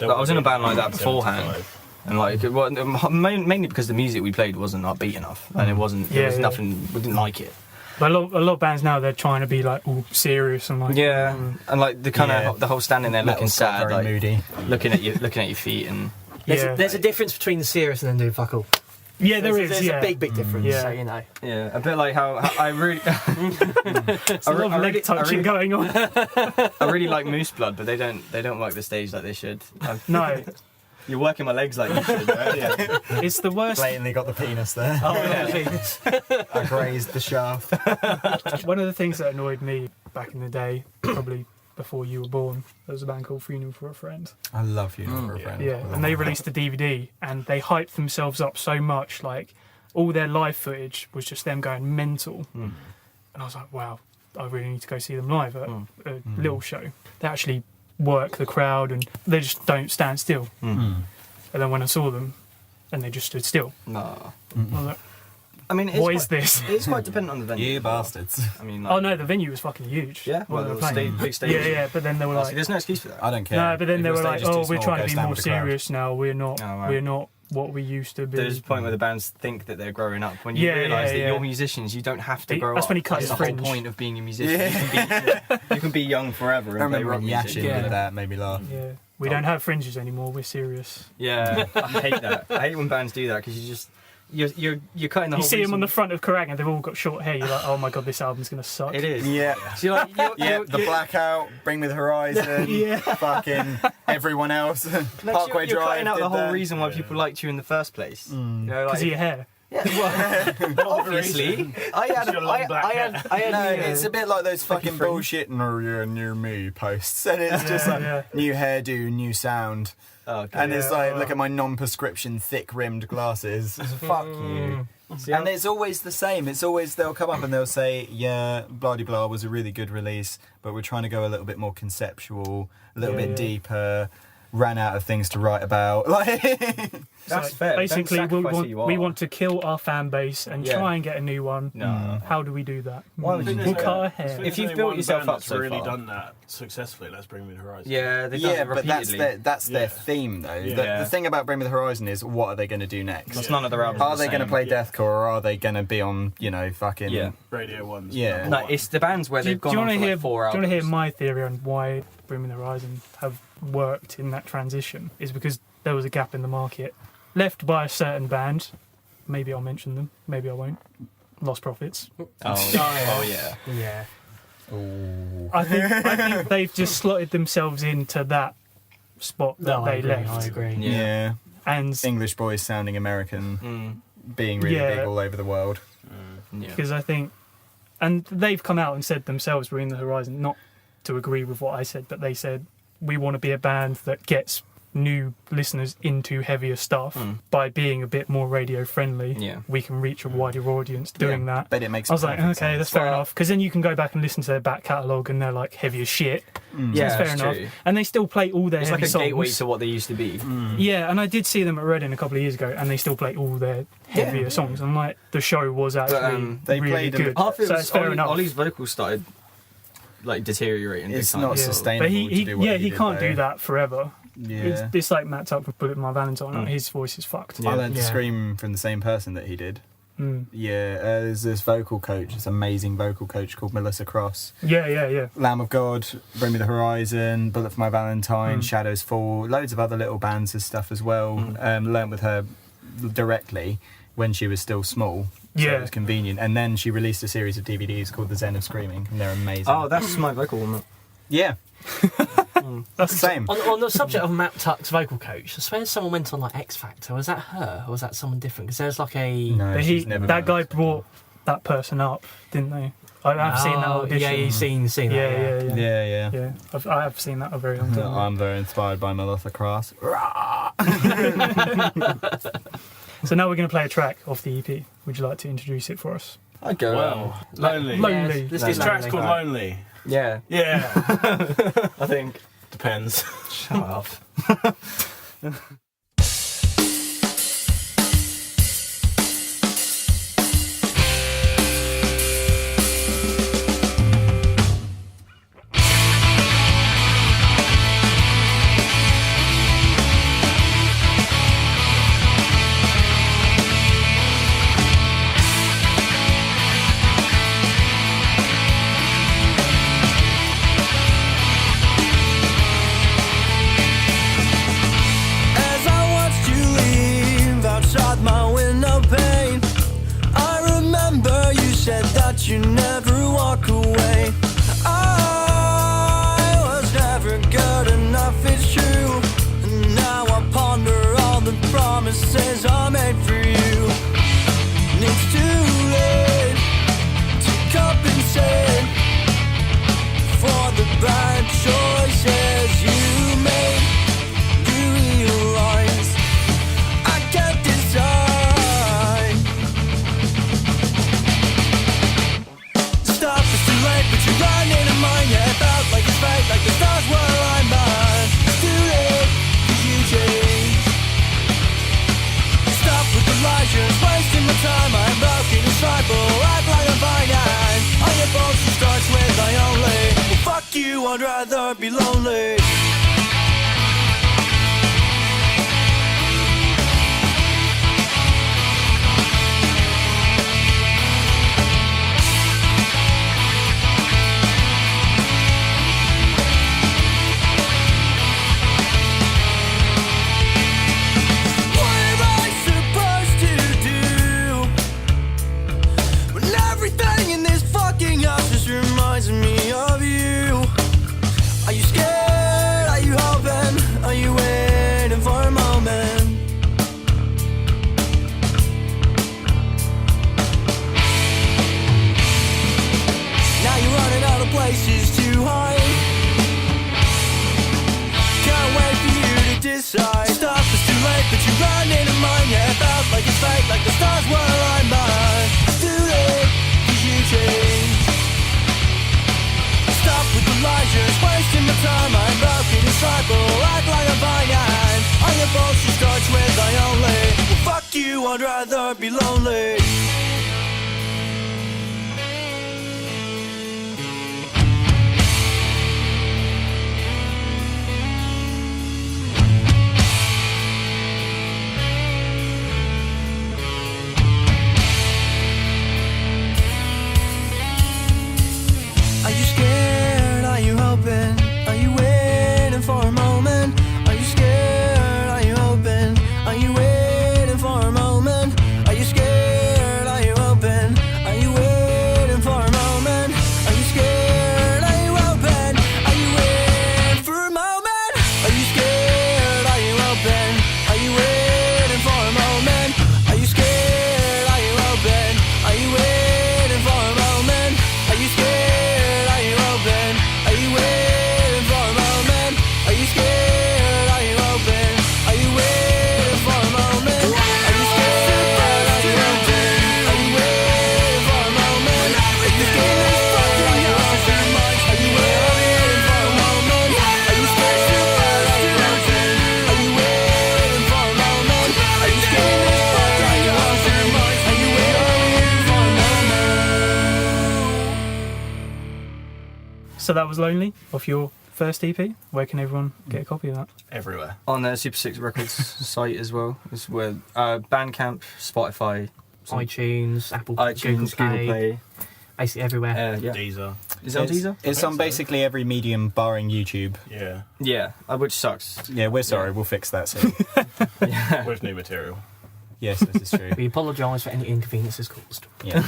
Speaker 5: I was in a band like that beforehand, and like well, mainly because the music we played wasn't upbeat enough, and it wasn't.
Speaker 1: Yeah,
Speaker 5: There was
Speaker 1: yeah.
Speaker 5: nothing. We didn't like it.
Speaker 1: But a lot of bands now, they're trying to be like all serious and like
Speaker 5: Yeah, and like the kind
Speaker 4: Yeah.
Speaker 5: of the whole standing there looking
Speaker 4: Metal's got
Speaker 5: sad,
Speaker 4: very
Speaker 5: like
Speaker 4: moody.
Speaker 5: looking at your feet, and
Speaker 1: yeah,
Speaker 3: There's a difference between the serious and then doing fuck all.
Speaker 1: yeah, there
Speaker 3: There's
Speaker 1: is.
Speaker 3: a
Speaker 1: Yeah,
Speaker 3: big difference.
Speaker 1: Yeah.
Speaker 3: So you know.
Speaker 5: yeah, a bit like how I really.
Speaker 1: It's a lot of leg touching going on.
Speaker 5: I really like Moose Blood, but they don't work the stage like they should.
Speaker 1: No,
Speaker 5: You're working my legs like you should. Right? Yeah.
Speaker 1: it's the worst.
Speaker 4: Blatantly got the penis there.
Speaker 3: Oh, yeah.
Speaker 4: I grazed the shaft.
Speaker 1: One of the things that annoyed me back in the day, probably before you were born, there was a band called Funeral for a Friend.
Speaker 4: I love you, for a friend.
Speaker 1: Yeah, and they released a DVD, and they hyped themselves up so much, like all their live footage was just them going mental. And I was like, wow, I really need to go see them live at a little show. They actually work the crowd, and they just don't stand still. And then when I saw them, and they just stood still,
Speaker 5: No.
Speaker 1: I was like,
Speaker 5: I mean,
Speaker 1: what is this?
Speaker 5: It's quite dependent on the venue.
Speaker 4: You bastards.
Speaker 5: I mean, like,
Speaker 1: Oh no, the venue was fucking huge.
Speaker 5: Yeah,
Speaker 1: What
Speaker 5: well,
Speaker 1: they were
Speaker 5: the
Speaker 1: playing.
Speaker 5: big stage.
Speaker 1: Yeah, yeah, but then they were
Speaker 5: Oh,
Speaker 1: like,
Speaker 5: see, there's no excuse for that.
Speaker 4: I don't care.
Speaker 1: no, but then
Speaker 4: If
Speaker 1: they
Speaker 4: your
Speaker 1: were like,
Speaker 4: stage is too
Speaker 1: oh, we're
Speaker 4: small,
Speaker 1: trying
Speaker 4: go
Speaker 1: to be
Speaker 4: stand
Speaker 1: more
Speaker 4: with the crowd.
Speaker 1: serious now. We're not.
Speaker 5: Oh, right.
Speaker 1: We're not what we used to be.
Speaker 5: There's a point where the bands think that they're growing up. When you
Speaker 1: Yeah,
Speaker 5: realise
Speaker 1: yeah,
Speaker 5: that
Speaker 1: yeah.
Speaker 5: you're musicians, you don't have to grow
Speaker 1: That's
Speaker 5: up.
Speaker 1: when he cut
Speaker 5: That's
Speaker 1: his
Speaker 5: the whole
Speaker 1: fringe.
Speaker 5: point of being a musician. You can be young forever
Speaker 4: I
Speaker 5: and play
Speaker 4: remember
Speaker 5: rock
Speaker 4: when
Speaker 5: music.
Speaker 4: Yashin
Speaker 1: Yeah.
Speaker 4: did that, made me laugh.
Speaker 1: Yeah, we don't have fringes anymore. We're serious.
Speaker 5: Yeah, I hate that. I hate when bands do that because you're cutting the
Speaker 1: You
Speaker 5: whole
Speaker 1: see them
Speaker 5: reason.
Speaker 1: on the front of Kerrang, and they've all got short hair. You're like, oh my god, this album's gonna suck.
Speaker 5: It is.
Speaker 4: Yeah.
Speaker 5: So you're like,
Speaker 4: Yeah, the Blackout, Bring Me the Horizon,
Speaker 1: Yeah.
Speaker 4: fucking everyone else. Parkway
Speaker 5: you're
Speaker 4: Drive
Speaker 5: cutting out
Speaker 4: did
Speaker 5: the whole
Speaker 4: that.
Speaker 5: reason why people liked you in the first place. You know,
Speaker 1: Because
Speaker 5: like,
Speaker 1: of your hair.
Speaker 5: yeah, well, obviously, I had
Speaker 6: Your long black hair.
Speaker 4: No,
Speaker 5: new-
Speaker 4: it's a bit like those fucking
Speaker 5: fringe.
Speaker 4: bullshit "no, you're new me" posts, and it's just like
Speaker 1: yeah.
Speaker 4: new hairdo, new sound,
Speaker 5: Oh, God.
Speaker 4: and it's
Speaker 1: Yeah.
Speaker 4: like, look at my non-prescription thick-rimmed glasses. Fuck you.
Speaker 5: See,
Speaker 4: And it's always the same. It's always they'll come up and they'll say, "Yeah, blah de blah was a really good release, but we're trying to go a little bit more conceptual, a little
Speaker 1: Yeah,
Speaker 4: bit
Speaker 1: yeah.
Speaker 4: deeper. Ran out of things to write about." Like,
Speaker 5: That's
Speaker 1: So
Speaker 5: fair.
Speaker 1: Basically,
Speaker 5: Don't sacrifice who you
Speaker 1: we
Speaker 5: are.
Speaker 1: want to kill our fan base and
Speaker 5: Yeah.
Speaker 1: try and get a new one.
Speaker 5: No.
Speaker 1: How do we do that?
Speaker 5: Why would you
Speaker 1: We'll
Speaker 5: do
Speaker 1: cut
Speaker 5: that?
Speaker 1: our hair.
Speaker 5: If you've
Speaker 6: There's
Speaker 5: built
Speaker 6: only one
Speaker 5: yourself
Speaker 6: band
Speaker 5: up
Speaker 6: that's
Speaker 5: so
Speaker 6: really
Speaker 5: far.
Speaker 6: done that successfully. Let's Bring Me the Horizon.
Speaker 5: Yeah, they've
Speaker 4: yeah,
Speaker 5: done it
Speaker 4: but that's
Speaker 5: repeatedly.
Speaker 4: their theme though.
Speaker 5: Yeah.
Speaker 4: The thing about Bring Me the Horizon is, what are they going to do next?
Speaker 5: That's none of their albums.
Speaker 4: Are
Speaker 5: the
Speaker 4: they going to
Speaker 5: same.
Speaker 4: play deathcore, or are they going to be on, fucking?
Speaker 5: Yeah.
Speaker 6: Radio One's
Speaker 4: Yeah.
Speaker 6: number
Speaker 5: No,
Speaker 6: one.
Speaker 5: it's the bands where
Speaker 1: Do you
Speaker 5: they've gone
Speaker 1: want
Speaker 5: on
Speaker 1: to
Speaker 5: for
Speaker 1: hear?
Speaker 5: like 4
Speaker 1: Do
Speaker 5: hours.
Speaker 1: you want to hear my theory on why Bring Me the Horizon have worked in that transition? Is because there was a gap in the market left by a certain band. Maybe I'll mention them. Maybe I won't. Lost Profits.
Speaker 5: Oh yeah.
Speaker 3: Yeah.
Speaker 1: I think they've just slotted themselves into that spot that
Speaker 3: No, I
Speaker 1: they
Speaker 3: agree.
Speaker 1: left.
Speaker 3: I agree.
Speaker 4: Yeah.
Speaker 1: And
Speaker 4: English boys sounding American, being really
Speaker 1: Yeah.
Speaker 4: big all over the world.
Speaker 5: Yeah.
Speaker 1: because I think, and they've come out and said themselves, Bring the Horizon, not to agree with what I said, but they said we want to be a band that gets new listeners into heavier stuff by being a bit more radio friendly.
Speaker 5: Yeah.
Speaker 1: We can reach a wider audience doing that.
Speaker 4: But it makes
Speaker 1: I was like,
Speaker 4: perfect
Speaker 1: okay,
Speaker 4: sense.
Speaker 1: that's fair enough, because then you can go back and listen to their back catalogue and they're like heavy as shit. So
Speaker 5: Yeah,
Speaker 1: that's fair
Speaker 5: that's
Speaker 1: enough.
Speaker 5: true.
Speaker 1: And they still play all their
Speaker 5: It's
Speaker 1: heavy
Speaker 5: like a
Speaker 1: songs.
Speaker 5: gateway to what they used to be.
Speaker 1: Yeah, and I did see them at Reading a couple of years ago, and they still play all their heavier songs. And like the show was actually
Speaker 4: they
Speaker 1: really
Speaker 4: played them-
Speaker 1: good.
Speaker 5: Half it
Speaker 1: So
Speaker 5: was
Speaker 1: it's fair enough.
Speaker 5: Ollie's vocals started like deteriorating.
Speaker 4: It's
Speaker 5: big time.
Speaker 4: not
Speaker 1: Yeah.
Speaker 4: sustainable
Speaker 1: But he
Speaker 4: to do what
Speaker 1: he
Speaker 4: did,
Speaker 1: can't
Speaker 4: though.
Speaker 1: do that forever.
Speaker 4: Yeah.
Speaker 1: It's like Matt Tuck with Bullet My Valentine. Like, his voice is fucked.
Speaker 4: I learned to
Speaker 1: Yeah.
Speaker 4: scream from the same person that he did.
Speaker 1: Mm.
Speaker 4: Yeah, there's this vocal coach, this amazing vocal coach called Melissa Cross.
Speaker 1: Yeah.
Speaker 4: Lamb of God, Bring Me the Horizon, Bullet for My Valentine,
Speaker 1: Mm.
Speaker 4: Shadows Fall, loads of other little bands and stuff as well. Learned with her directly when she was still small. So
Speaker 1: Yeah.
Speaker 4: it was convenient. And then she released a series of DVDs called The Zen of Screaming, and they're amazing.
Speaker 5: Oh, that's my vocal one.
Speaker 4: yeah.
Speaker 1: That's
Speaker 4: Same.
Speaker 3: On the subject of Matt Tuck's vocal coach, I swear someone went on like X Factor. Was that her or was that someone different? Because there's like a
Speaker 4: No,
Speaker 1: But
Speaker 4: she's never
Speaker 1: that
Speaker 4: been
Speaker 1: guy
Speaker 4: on.
Speaker 1: brought that person up, didn't they? I've seen that
Speaker 3: Oh,
Speaker 1: audition.
Speaker 3: Yeah, you've seen that.
Speaker 1: Yeah.
Speaker 4: Yeah.
Speaker 1: I have seen that a very long time ago.
Speaker 4: I'm very inspired by Melissa Cross.
Speaker 1: So now we're going to play a track off the EP. Would you like to introduce it for us?
Speaker 5: I'd go.
Speaker 6: Well, Lonely.
Speaker 1: Lonely.
Speaker 3: Let's
Speaker 6: This
Speaker 3: do
Speaker 6: track's
Speaker 3: Lonely.
Speaker 6: called Lonely.
Speaker 5: Yeah,
Speaker 6: Yeah.
Speaker 5: I think.
Speaker 6: Depends.
Speaker 5: Shut up.
Speaker 2: As I watched you leave outside my window pane, I remember you said that you never walk away. I was never good enough, it's true. And now I ponder all the promises I made for you. And it's too late to compensate for the bad choices you made. You realize I can't decide. Stop, it's too late, but you're running in my head. Felt like it's fate, like the stars were aligned, but it's too late, 'cause you changed. Stop with the lies, you're just wasting my time. I'm broken inside, but act like I'm fine. And I get bullshit starts with I only. Well, fuck you, I'd rather be lonely. What am I supposed to do when everything in this fucking house just reminds me of you? Are you scared? Are you hoping? Are you waiting for a moment? Now you're running out of places to hide. Can't wait for you to decide. Stop, it's too late, but you're running in my head. Felt like it's fate, like the stars were aligned, but it's too late, 'cause you changed. Stop with the lies, you're just wasting my time. I'm broken inside, but act like I'm fine. And all your bullshit starts with I only. Well, fuck you, I'd rather be lonely. Are you scared? Are you hoping? Are you waiting for a moment? Are you scared? Are you hoping? Are you waiting for a moment? Are you scared? Are you hoping? Are you waiting for a moment? Are you scared? Are you hoping? Are you waiting for a moment? Are you scared? Are you hoping? Are you waiting for a moment? Are you scared? Are you hoping? Are you waiting for a moment? Are you scared? Are you hoping? Are you waiting for a moment? Are you scared? Are you hoping? Are you waiting for a moment? Are you scared? Are you hoping? Are you waiting for a moment? Are you scared? Are you hoping? Are you waiting for a moment? Are you scared? Are you hoping? Are you waiting for a moment? Are you scared? Are you hoping? Are you waiting for a moment?
Speaker 1: So that was Lonely off your first EP. Where can everyone get a copy of that?
Speaker 6: Everywhere.
Speaker 5: On the Super 6 Records site as well. It's where Bandcamp, Spotify,
Speaker 3: iTunes, Apple,
Speaker 5: iTunes, Google Play.
Speaker 3: basically everywhere.
Speaker 5: Yeah.
Speaker 6: Deezer.
Speaker 5: Is that on Deezer?
Speaker 4: It's on basically every medium barring YouTube.
Speaker 6: Yeah.
Speaker 5: Yeah, which sucks.
Speaker 4: Yeah, we're sorry, we'll fix that soon.
Speaker 5: Yeah.
Speaker 6: With new material.
Speaker 4: Yes, this is true.
Speaker 3: We apologise for any inconveniences caused.
Speaker 4: Yeah.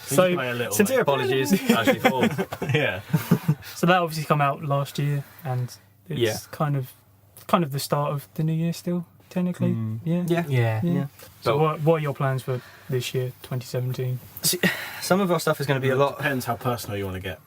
Speaker 1: So,
Speaker 6: Play a little,
Speaker 5: Sincere
Speaker 6: mate.
Speaker 5: apologies.
Speaker 6: Actually, Paul. Yeah.
Speaker 1: so that obviously come out last year, and it's
Speaker 5: Yeah.
Speaker 1: kind of the start of the new year still, technically. Yeah.
Speaker 5: Yeah.
Speaker 3: Yeah.
Speaker 1: Yeah. So
Speaker 5: But-
Speaker 1: what are your plans for this year, 2017?
Speaker 5: Some of our stuff is going to be a lot.
Speaker 6: Depends how personal you want to get.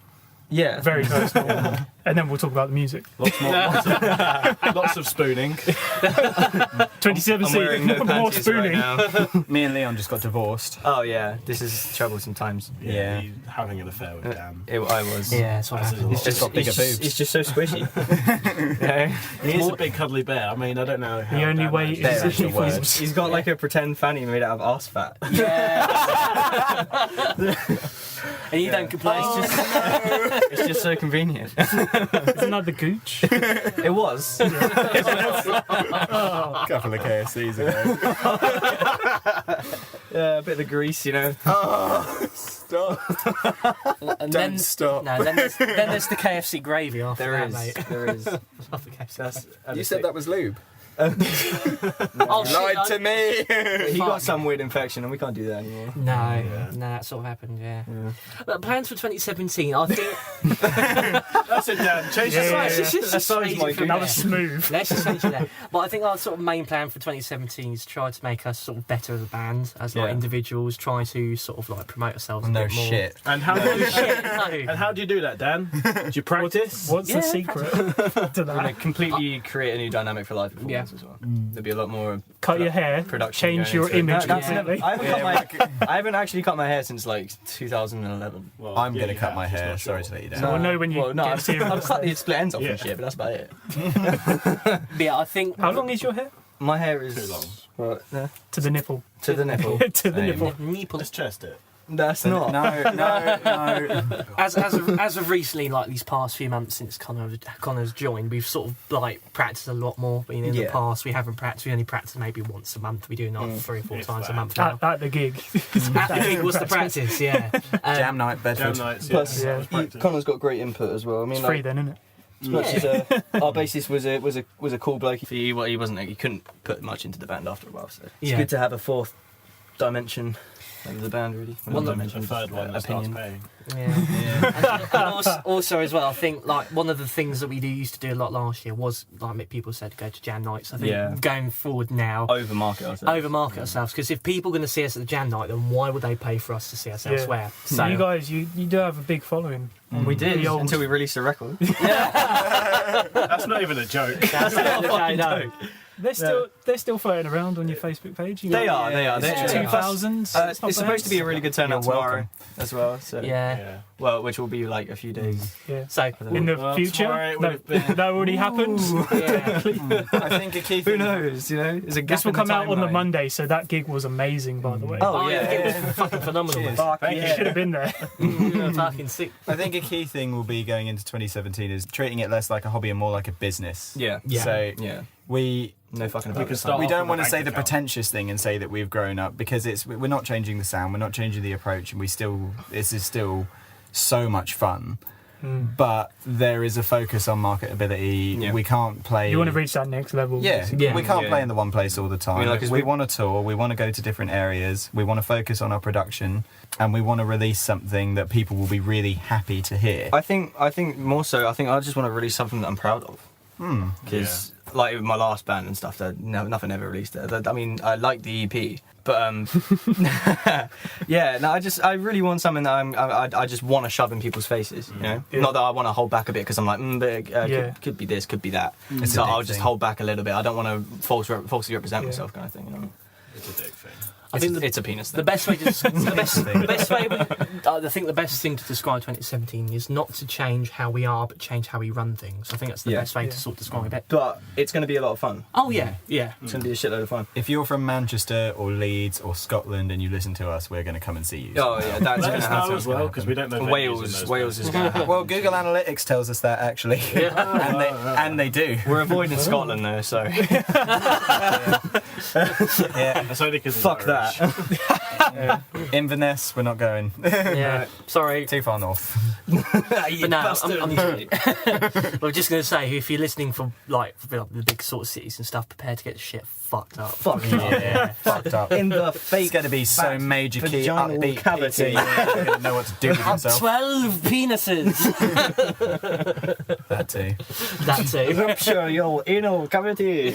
Speaker 5: Yeah.
Speaker 1: Very personal. And then we'll talk about the music.
Speaker 6: Lots of spooning.
Speaker 1: 2017,
Speaker 5: I'm wearing no
Speaker 1: more
Speaker 5: panties
Speaker 1: spooning.
Speaker 5: right now.
Speaker 4: Me and Leon just got divorced.
Speaker 5: Oh yeah, this is troublesome times.
Speaker 4: Yeah.
Speaker 6: He's having an affair with Dan.
Speaker 5: I was.
Speaker 3: Yeah, that's what
Speaker 6: As
Speaker 3: happened.
Speaker 6: is a lot.
Speaker 4: It's just got bigger boobs.
Speaker 5: It's just so squishy. Yeah.
Speaker 6: He is a big cuddly bear. I mean, I don't know how
Speaker 1: The only
Speaker 6: Dan
Speaker 1: way
Speaker 6: manages
Speaker 4: Bear
Speaker 1: is
Speaker 4: is
Speaker 1: if
Speaker 4: the
Speaker 1: he
Speaker 4: word.
Speaker 1: was.
Speaker 5: He's got like a pretend fanny made out of arse fat.
Speaker 3: And you don't complain.
Speaker 5: It's just so convenient.
Speaker 1: Isn't that the gooch?
Speaker 5: It was.
Speaker 4: A couple of KFCs ago.
Speaker 5: Yeah, a bit of the grease, you know.
Speaker 4: Stop.
Speaker 3: And
Speaker 4: Don't stop.
Speaker 3: No, then there's the KFC gravy after
Speaker 5: There
Speaker 3: that,
Speaker 5: is.
Speaker 3: mate.
Speaker 5: There is.
Speaker 3: Love the KFC.
Speaker 5: That's,
Speaker 4: You said that was lube.
Speaker 3: Oh,
Speaker 4: Lied
Speaker 3: shit,
Speaker 4: to me.
Speaker 5: He
Speaker 3: Fuck.
Speaker 5: got some weird infection, and we can't do that anymore.
Speaker 3: No, that sort of happened, yeah. But plans for 2017, I think...
Speaker 6: That's it, Dan. Change
Speaker 1: Yeah,
Speaker 6: the
Speaker 1: yeah,
Speaker 6: size.
Speaker 1: yeah.
Speaker 3: Let's
Speaker 5: size my
Speaker 1: That was smooth.
Speaker 3: Let's just change it there. But I think our sort of main plan for 2017 is to try to make us sort of better as a band, as like
Speaker 5: Yeah.
Speaker 3: individuals, try to sort of like promote ourselves a
Speaker 4: No
Speaker 3: bit more.
Speaker 4: shit.
Speaker 6: And how do you,
Speaker 3: Shit, no.
Speaker 6: and how do you do that, Dan? Do you practice?
Speaker 1: What's
Speaker 3: Yeah,
Speaker 1: the secret to
Speaker 5: We're going to
Speaker 1: that?
Speaker 5: completely create a new dynamic for live performance as well. There'll be a lot more
Speaker 1: Cut your hair,
Speaker 5: production
Speaker 1: change
Speaker 5: going
Speaker 1: your
Speaker 5: into it.
Speaker 1: image
Speaker 5: No,
Speaker 1: completely.
Speaker 5: I haven't actually cut my hair since like 2011.
Speaker 6: Well,
Speaker 4: I'm
Speaker 6: yeah,
Speaker 4: going to
Speaker 6: you
Speaker 4: cut
Speaker 6: have,
Speaker 4: my
Speaker 6: just
Speaker 4: hair.
Speaker 6: not
Speaker 4: Sorry
Speaker 6: sure.
Speaker 4: to let you down.
Speaker 1: So we'll know when you
Speaker 5: Well, no,
Speaker 1: get
Speaker 5: I've
Speaker 1: serious.
Speaker 5: cut the split ends off
Speaker 6: Yeah.
Speaker 5: and shit, but that's about it.
Speaker 3: But yeah, I think...
Speaker 1: How long is your hair?
Speaker 5: My hair is
Speaker 6: Too long.
Speaker 5: What?
Speaker 1: To the nipple.
Speaker 5: To the nipple.
Speaker 1: To the
Speaker 4: Same.
Speaker 1: nipple.
Speaker 3: Nipple.
Speaker 6: Let's chest it.
Speaker 5: That's not.
Speaker 4: No.
Speaker 3: As of recently, like these past few months since Connor's joined, we've sort of like practiced a lot more. But in the
Speaker 5: Yeah.
Speaker 3: past, we haven't practiced. We only practice maybe once a month. We do not 3 or 4
Speaker 6: If
Speaker 3: times a
Speaker 6: that.
Speaker 3: month now.
Speaker 1: At the gig.
Speaker 3: At the gig was the practice, yeah.
Speaker 4: Jam night, Bedford.
Speaker 6: Jam nights,
Speaker 5: Plus,
Speaker 1: Yeah.
Speaker 6: that was practice.
Speaker 5: Connor's got great input as well. I mean,
Speaker 1: It's
Speaker 5: like,
Speaker 1: free then, isn't it?
Speaker 5: as much as our bassist was a cool bloke. He wasn't. He couldn't put much into the band after a while. So it's
Speaker 3: Yeah.
Speaker 5: good to have a fourth dimension of the band, really.
Speaker 6: One
Speaker 5: Well,
Speaker 6: dimension, third one that starts
Speaker 5: opinion.
Speaker 6: paying.
Speaker 3: Yeah. And also as well, I think like one of the things that we used to do a lot last year was like people said go to jam nights. I think
Speaker 5: Yeah.
Speaker 3: going forward now,
Speaker 5: Overmarket ourselves.
Speaker 3: overmarket ourselves, because if people are going to see us at the jam night, then why would they pay for us to see us
Speaker 1: Yeah.
Speaker 3: elsewhere?
Speaker 1: So you guys, you do have a big following.
Speaker 5: We did
Speaker 1: The old-
Speaker 5: until we released a record.
Speaker 6: That's not even a joke.
Speaker 3: That's not a fucking joke.
Speaker 1: They're still floating around on your Facebook page. You
Speaker 5: They
Speaker 1: know,
Speaker 5: are. They're
Speaker 1: it's 2000s.
Speaker 5: It's supposed to be a really good turnout
Speaker 4: You're
Speaker 5: tomorrow
Speaker 4: welcome.
Speaker 5: as well. So
Speaker 3: Yeah.
Speaker 5: well, which will be like a few days.
Speaker 1: Yeah.
Speaker 3: So
Speaker 1: In the
Speaker 6: Well,
Speaker 1: future,
Speaker 6: tomorrow it
Speaker 1: no,
Speaker 6: would've been-
Speaker 1: that already happened.
Speaker 3: yeah.
Speaker 4: I think a key
Speaker 5: Who
Speaker 4: thing.
Speaker 5: knows? You know, there's a gap
Speaker 1: This will
Speaker 5: in the
Speaker 1: come out on the
Speaker 5: timeline.
Speaker 1: Monday, so that gig was amazing, by the way.
Speaker 3: Oh yeah, it was fucking phenomenal.
Speaker 4: Cheers.
Speaker 5: Fuck
Speaker 1: You should have been there.
Speaker 3: Fucking sick.
Speaker 4: I think a key thing will be going into 2017 is treating it less like a hobby and more like a business.
Speaker 5: Yeah.
Speaker 3: Yeah.
Speaker 4: So
Speaker 5: Yeah.
Speaker 4: we
Speaker 5: No fucking
Speaker 6: We
Speaker 5: about
Speaker 6: can
Speaker 5: it.
Speaker 6: start
Speaker 4: we
Speaker 6: off
Speaker 4: don't
Speaker 6: with
Speaker 4: want
Speaker 6: a
Speaker 4: to say
Speaker 6: bank
Speaker 4: the
Speaker 6: account.
Speaker 4: pretentious thing and say that we've grown up, because we're not changing the sound, we're not changing the approach, and this is still so much fun. But there is a focus on marketability.
Speaker 5: Yeah.
Speaker 4: We can't play.
Speaker 1: You want to reach that next level.
Speaker 4: Yeah,
Speaker 1: basically.
Speaker 3: Yeah.
Speaker 4: we can't
Speaker 5: Yeah.
Speaker 4: play in the one place all the time.
Speaker 5: I mean, like, 'cause
Speaker 4: we
Speaker 5: we-
Speaker 4: want to tour, we want to go to different areas, we want to focus on our production, and we want to release something that people will be really happy to hear.
Speaker 5: I think more so. I think I just want to release something that I'm proud of. Because like with my last band and stuff, nothing ever released there. I mean, I like the EP, but yeah. No, I really want something that I just want to shove in people's faces. You know,
Speaker 1: Yeah.
Speaker 5: not that I want to hold back a bit because I'm like,
Speaker 1: Yeah.
Speaker 5: could be this, could be that.
Speaker 4: It's
Speaker 5: So
Speaker 4: a dick
Speaker 5: I'll just
Speaker 4: thing.
Speaker 5: hold back a little bit. I don't want to falsely represent myself, kind of thing. You know,
Speaker 6: It's a dick thing.
Speaker 3: I think
Speaker 5: it's a penis thing.
Speaker 3: the best way to the best way I think the best thing to describe 2017 is not to change how we are, but change how we run things. I think that's the
Speaker 5: Yeah.
Speaker 3: best way to sort of describe it.
Speaker 5: But it's going to be a lot of fun.
Speaker 3: Oh yeah, yeah.
Speaker 5: It's going to be a shitload of fun.
Speaker 4: If you're from Manchester or Leeds or Scotland and you listen to us, we're going to come and see you.
Speaker 5: Oh yeah, that's
Speaker 6: Let
Speaker 5: going
Speaker 6: us
Speaker 5: to
Speaker 6: know
Speaker 5: happen.
Speaker 6: as well, because we don't know venues in
Speaker 5: Wales
Speaker 6: those
Speaker 5: is
Speaker 6: places.
Speaker 5: going to happen.
Speaker 4: Well, Google Analytics tells us that actually, and they do.
Speaker 5: We're avoiding Scotland though, so
Speaker 4: Yeah,
Speaker 6: That's only because
Speaker 5: fuck that.
Speaker 4: Inverness, we're not going
Speaker 3: Yeah, sorry.
Speaker 4: too far north.
Speaker 3: But no, I'm just going to say, if you're listening from like the big sort of cities and stuff, prepare to get shit fucked up.
Speaker 5: Fuck
Speaker 4: Yeah, fucked up.
Speaker 5: in the
Speaker 4: It's
Speaker 5: fake.
Speaker 4: going to be so major key,
Speaker 5: vaginal
Speaker 4: upbeat,
Speaker 5: cavity.
Speaker 4: PT, you're not going to know what to do with yourself.
Speaker 3: 12 penises.
Speaker 4: That too.
Speaker 3: That too.
Speaker 5: Rupture your anal cavity.